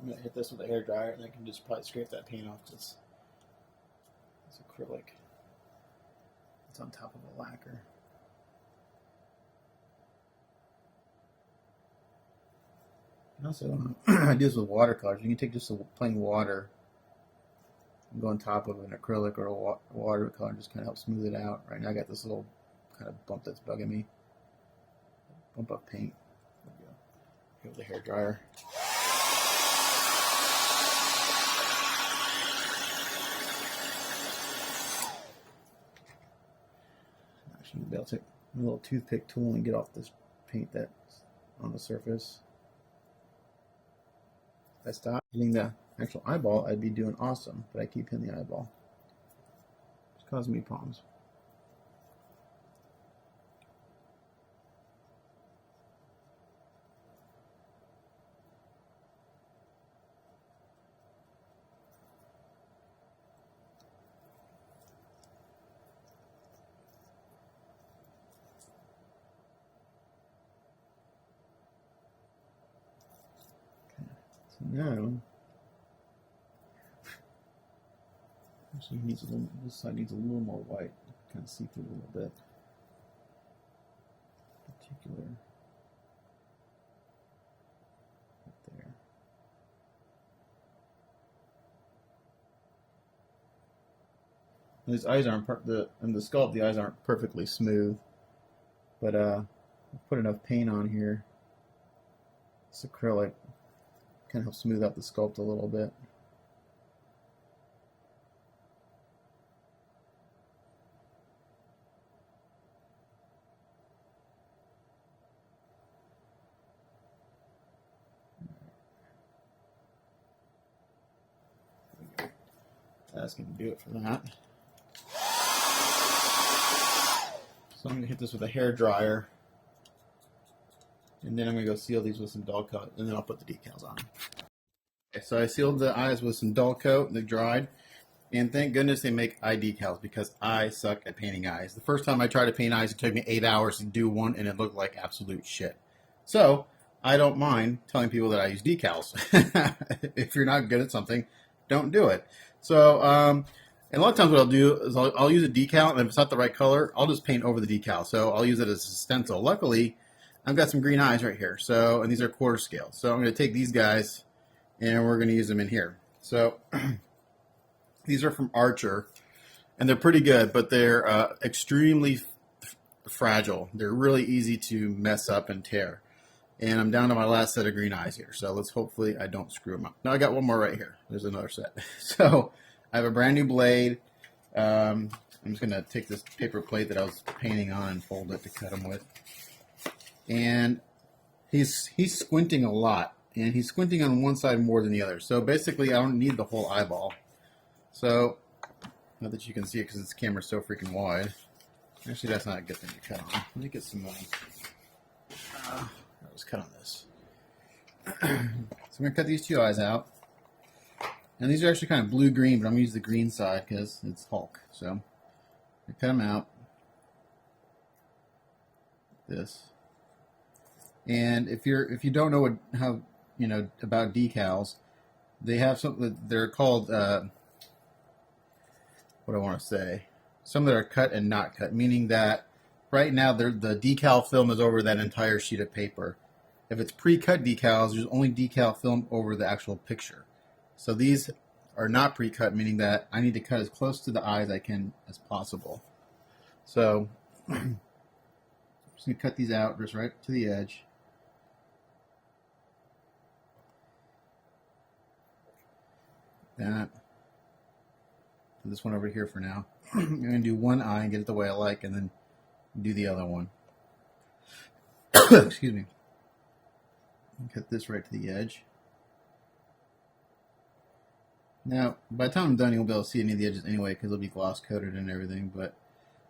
I'm going to hit this with a hairdryer, and I can just probably scrape that paint off because it's acrylic. It's on top of a lacquer. And also, I do this with watercolors. You can take just a plain water and go on top of an acrylic or a watercolor and just kind of help smooth it out. Right now I got this little kind of bump that's bugging me. Bump of paint. There we go. Here with the hairdryer. Actually, maybe I'll take a little toothpick tool and get off this paint that's on the surface. If I stop hitting the actual eyeball, I'd be doing awesome, but I keep hitting the eyeball. It's causing me problems. Now, actually, needs a little. This side needs a little more white. Kind of see through a little bit. Particular. Right there. These eyes aren't in the sculpt. The eyes aren't perfectly smooth, but I've put enough paint on here. This acrylic kind of helps smooth out the sculpt a little bit. That's going to do it for that. So I'm going to hit this with a hair dryer, and then I'm going to go seal these with some dull coat, and then I'll put the decals on. Okay, so I sealed the eyes with some dull coat, and they dried, and thank goodness they make eye decals because I suck at painting eyes. The first time I tried to paint eyes, it took me 8 hours to do one, and it looked like absolute shit. So I don't mind telling people that I use decals. If you're not good at something, don't do it. So, and a lot of times what I'll do is I'll use a decal, and if it's not the right color, I'll just paint over the decal. So I'll use it as a stencil. Luckily, I've got some green eyes right here. So, and these are quarter scale. So I'm going to take these guys, and we're going to use them in here. So these are from Archer, and they're pretty good, but they're extremely fragile. They're really easy to mess up and tear. And I'm down to my last set of green eyes here. So let's hopefully I don't screw them up. Now I got one more right here. There's another set. So I have a brand new blade. I'm just going to take this paper plate that I was painting on and fold it to cut them with. And he's squinting a lot. And he's squinting on one side more than the other. So basically I don't need the whole eyeball. So, not that you can see it because this camera's so freaking wide. Actually, that's not a good thing to cut on. Let me get some let's cut on this. So I'm going to cut these two eyes out. And these are actually kind of blue-green, but I'm going to use the green side because it's Hulk. So I cut them out. This. And if you don't know about decals, they have something that they're called what do I want to say? Some that are cut and not cut, meaning that right now the decal film is over that entire sheet of paper. If it's pre-cut decals, there's only decal film over the actual picture. So these are not pre-cut, meaning that I need to cut as close to the eye as I can as possible. So I'm just going to cut these out just right to the edge. That. Put this one over here for now. I'm going to do one eye and get it the way I like, and then do the other one. Excuse me. Cut this right to the edge. Now, by the time I'm done, you'll be able to see any of the edges anyway, because it'll be gloss coated and everything, but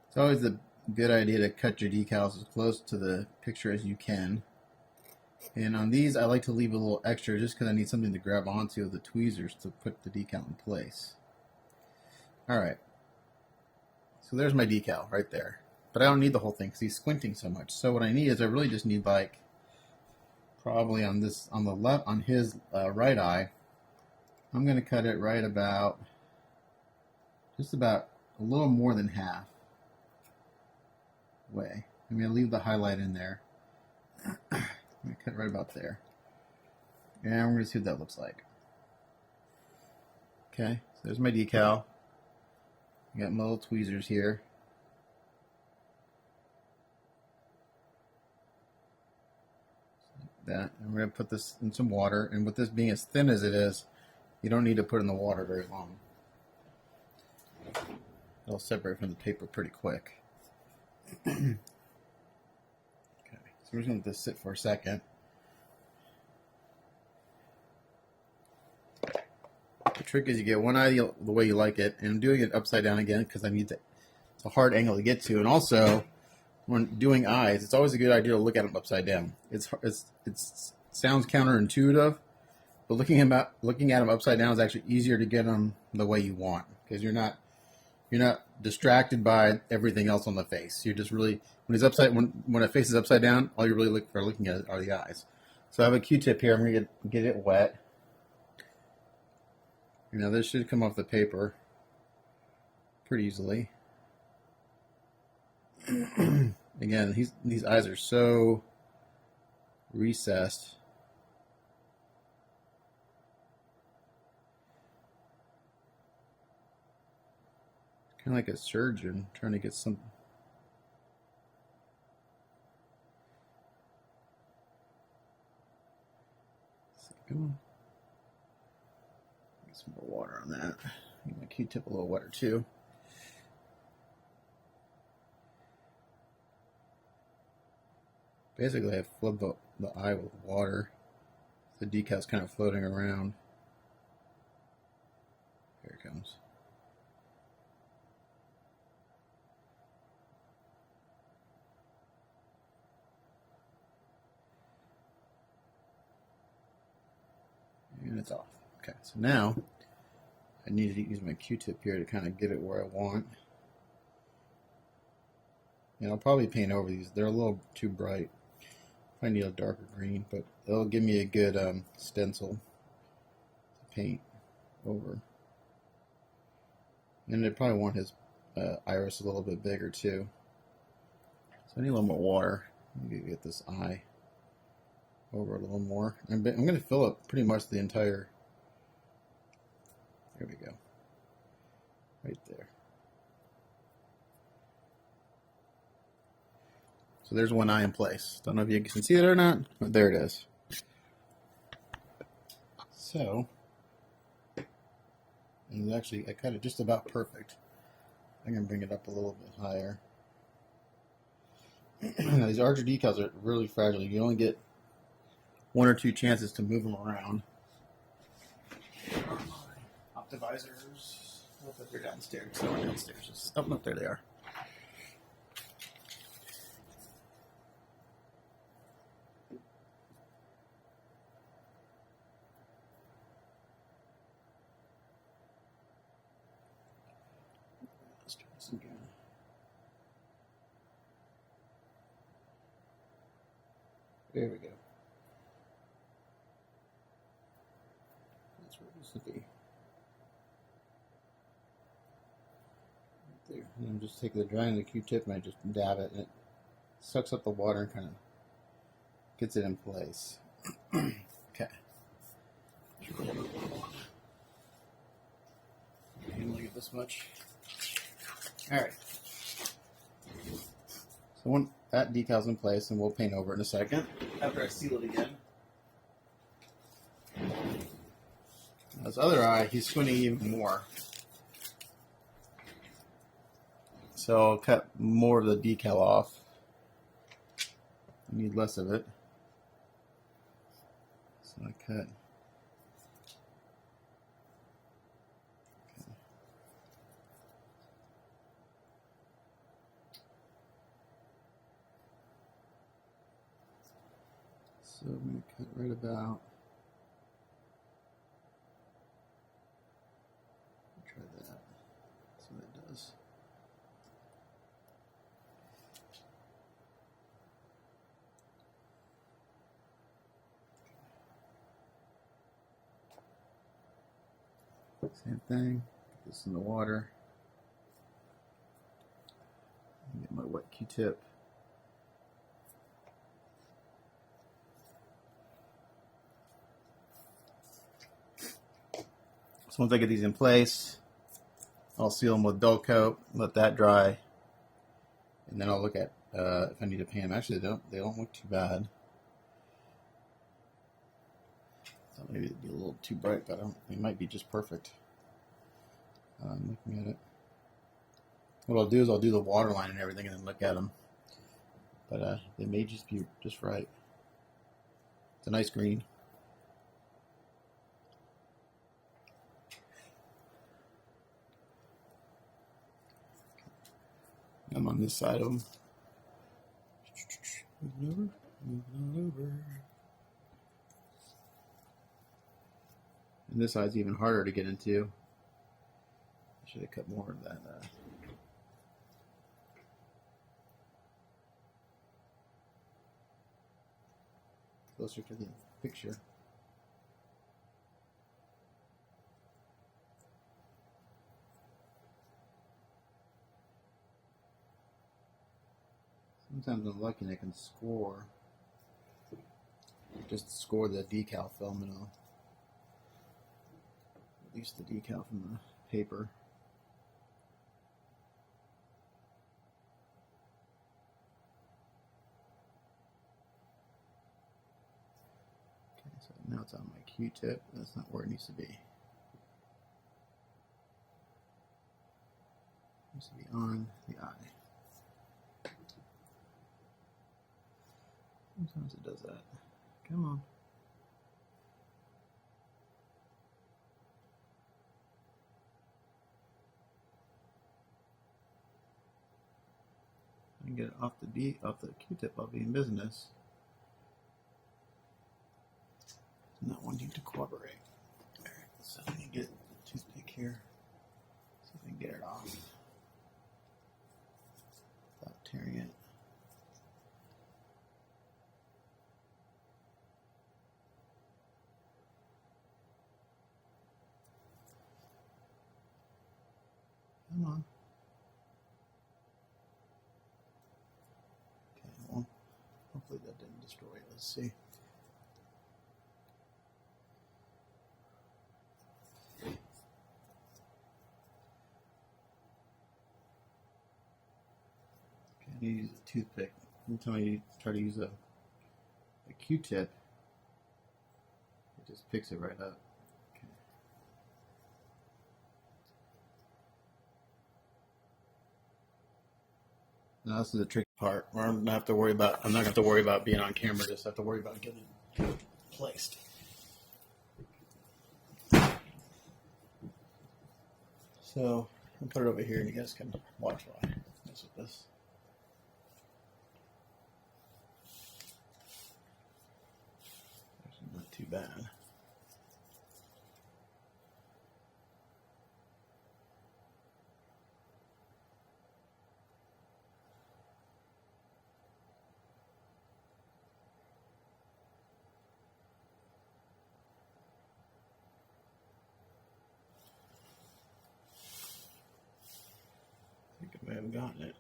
it's always a good idea to cut your decals as close to the picture as you can. And on these, I like to leave a little extra just because I need something to grab onto with the tweezers to put the decal in place. Alright. So there's my decal right there. But I don't need the whole thing because he's squinting so much. So what I need is I really just need like probably on his right eye, I'm going to cut it right about just about a little more than half way. I'm going to leave the highlight in there. I'm going to cut right about there. And we're going to see what that looks like. Okay, so there's my decal. I got my little tweezers here. Like that. And we're going to put this in some water. And with this being as thin as it is, you don't need to put it in the water very long. It'll separate from the paper pretty quick. Okay, so we're just going to let this sit for a second. trick is you get one eye the way you like it, and I'm doing it upside down again because I need to. It's a hard angle to get to, and also when doing eyes, it's always a good idea to look at them upside down. It sounds counterintuitive, but looking at them upside down is actually easier to get them the way you want because you're not distracted by everything else on the face. You're just really when a face is upside down, all you're really looking at are the eyes. So I have a Q-tip here. I'm going to get it wet. This should come off the paper pretty easily. Again, these eyes are so recessed. Kind of like a surgeon trying to get some. Come on. Get some more water on that. Get my Q-tip a little wetter too. Basically, I flood the eye with water. The decal's kind of floating around. Here it comes. And it's off. Okay, so now I need to use my Q-tip here to kind of get it where I want. And I'll probably paint over these. They're a little too bright. I need a darker green, but it'll give me a good stencil to paint over. And I probably want his iris a little bit bigger too. So I need a little more water. I'm going to get this eye over a little more. I'm going to fill up pretty much the entire. There we go. Right there. So there's one eye in place. Don't know if you can see it or not, but there it is. So, and actually I cut it just about perfect. I'm going to bring it up a little bit higher. Now, these Archer decals are really fragile. You only get one or two chances to move them around. Optivisors. I hope that they're downstairs. Somewhere downstairs. Oh, no, there they are. Let's try this again. There we go. That's where it needs to be. Right there. And I'm just taking the drying the Q-tip and I just dab it, and it sucks up the water and kind of gets it in place. Okay. And leave this much. All right. So when that decal's in place, and we'll paint over it in a second after I seal it again. This other eye, he's squinting even more. So I'll cut more of the decal off. I need less of it. So I cut. Okay. So I'm going to cut right about. Try that. See what it does. Same thing. Put this in the water. Get my wet Q-tip. So once I get these in place, I'll seal them with dull coat, let that dry, and then I'll look at if I need to paint them. Actually, they don't look too bad. Thought maybe it'd be a little too bright, but they might be just perfect. I'm looking at it. What I'll do is I'll do the waterline and everything, and then look at them. But they may just be just right. It's a nice green. some on this side of them. Moving over. And this side's even harder to get into. I should have cut more of that. Closer to the picture. Sometimes I'm lucky and I can score. Just score the decal film and I'll release the decal from the paper. Okay, so now it's on my Q-tip. That's not where it needs to be. It needs to be on the eye. Sometimes it does that. Come on. I can get it off the Q-tip, I'll be in business. Not wanting to cooperate. Alright, so let me get the toothpick here. See if I can get it off without tearing it. Come on. Okay, well, hopefully that didn't destroy it. Let's see. Okay, I need to use a toothpick. Every time you try to use a Q-tip, it just picks it right up. Now this is the tricky part where I'm not going to have to worry about being on camera, just have to worry about getting it placed. So I'll put it over here and you guys can watch while I mess with this. Actually, not too bad. I think I may have gotten it.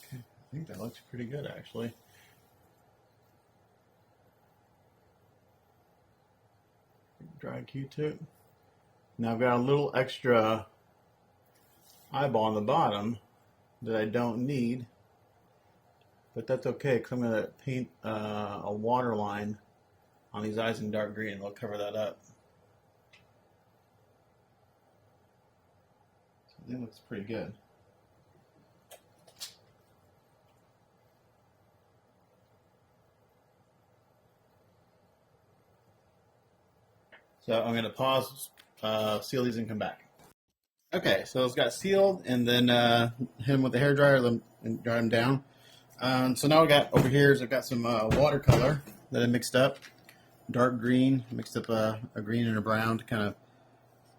Okay, I think that looks pretty good actually. Dry Q-tip. Now I've got a little extra eyeball on the bottom that I don't need, but that's okay because I'm going to paint a water line on these eyes in dark green and we'll cover that up. So I think it looks pretty good. So I'm going to pause, seal these, and come back. Okay, so it's got sealed, and then hit them with the hairdryer and dry them down. So now we got over here is I've got some watercolor that I mixed up, dark green, mixed up a green and a brown to kind of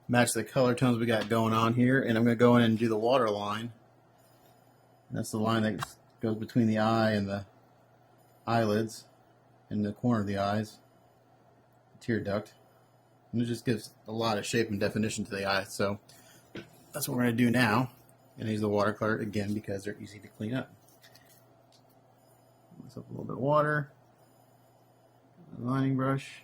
match the color tones we got going on here. And I'm going to go in and do the water line. That's the line that goes between the eye and the eyelids, in the corner of the eyes, the tear duct. And it just gives a lot of shape and definition to the eye. So that's what we're going to do now. And use the watercolor again because they're easy to clean up. Mix up a little bit of water. Lining brush.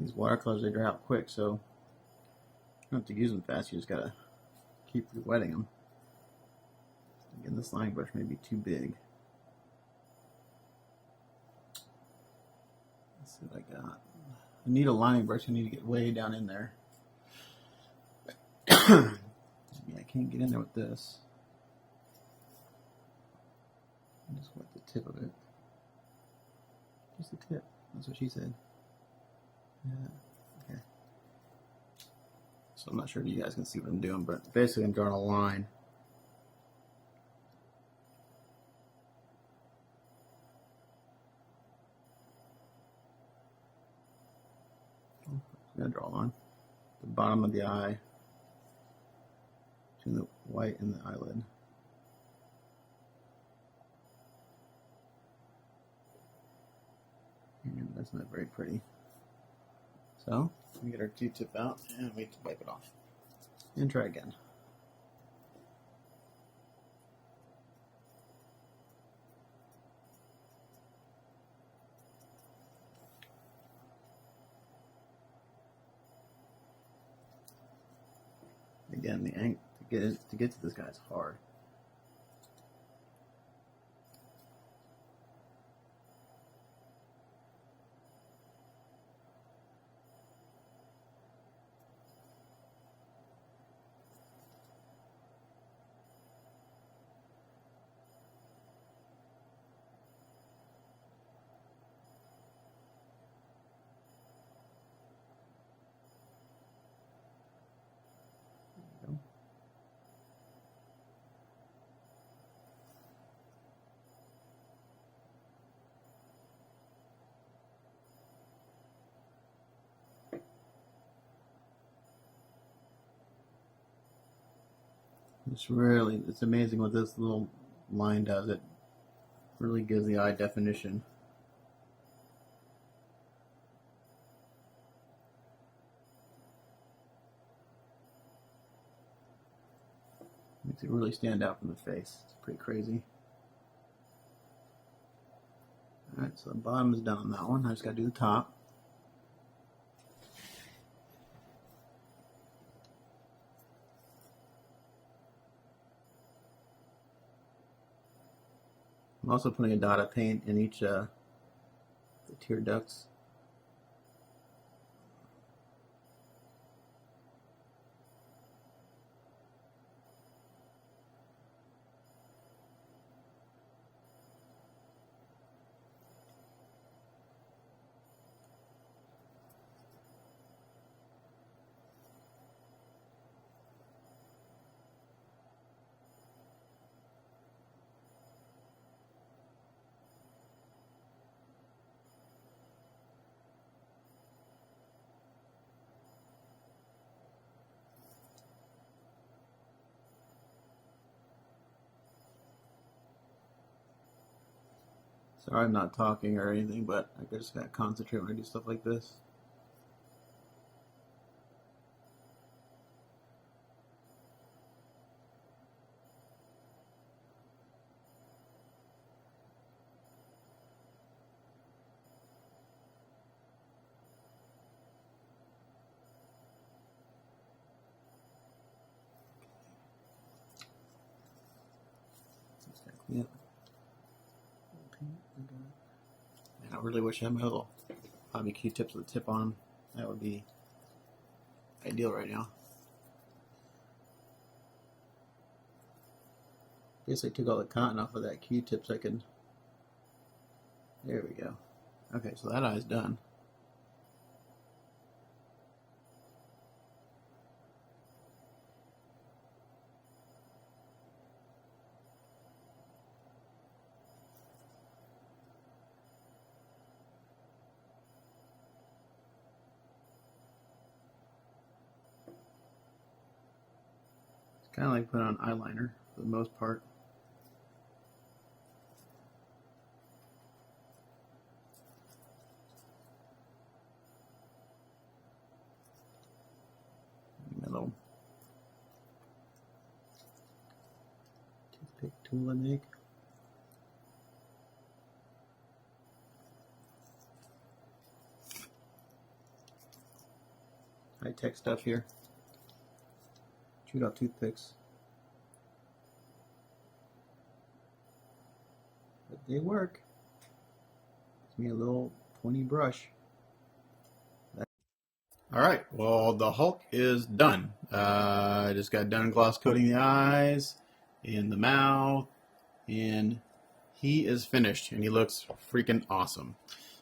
And these watercolors, they dry out quick, so you don't have to use them fast. You just gotta keep wetting them. Again, this line brush may be too big. Let's see what I got. I need a lining brush. I need to get way down in there. Yeah, I can't get in there with this. I just wet the tip of it. Just the tip. That's what she said. Yeah. Okay. So I'm not sure if you guys can see what I'm doing, but basically I'm drawing a line. I'm gonna draw a line. The bottom of the eye. Between the white and the eyelid. And that's not very pretty. So, we get our Q-tip out and wait to wipe it off. And try again. Again, the angle to get to this guy is hard. It's amazing what this little line does. It really gives the eye definition. Makes it really stand out from the face. It's pretty crazy. Alright, so the bottom is done on that one. I just got to do the top. I'm also putting a dot of paint in each the tear ducts. Sorry I'm not talking or anything, but I just gotta concentrate when I do stuff like this. Just gotta clean up. Man, I really wish I had my little hobby Q-tips with a tip on them. That would be ideal right now. Guess I took all the cotton off of that Q-tip so I could. There we go. Okay, so that eye's done. Kind of like put on eyeliner for the most part. Little toothpick tool I make. high-tech stuff here. Shoot out toothpicks. But they work. Gives me a little pointy brush. Alright, well the Hulk is done. I just got done gloss coating the eyes and the mouth, and he is finished, and he looks freaking awesome.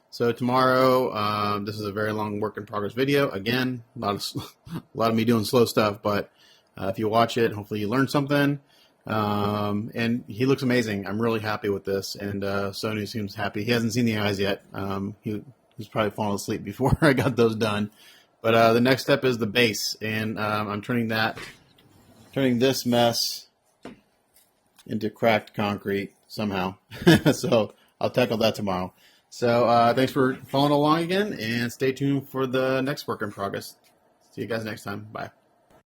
So tomorrow, this is a very long work in progress video. Again, a lot of me doing slow stuff, but if you watch it, hopefully you learn something. And he looks amazing. I'm really happy with this, and Sony seems happy. He hasn't seen the eyes yet. He was probably falling asleep before I got those done. But the next step is the base, and I'm turning this mess into cracked concrete somehow. So I'll tackle that tomorrow. So thanks for following along again, and stay tuned for the next work in progress. See you guys next time. Bye.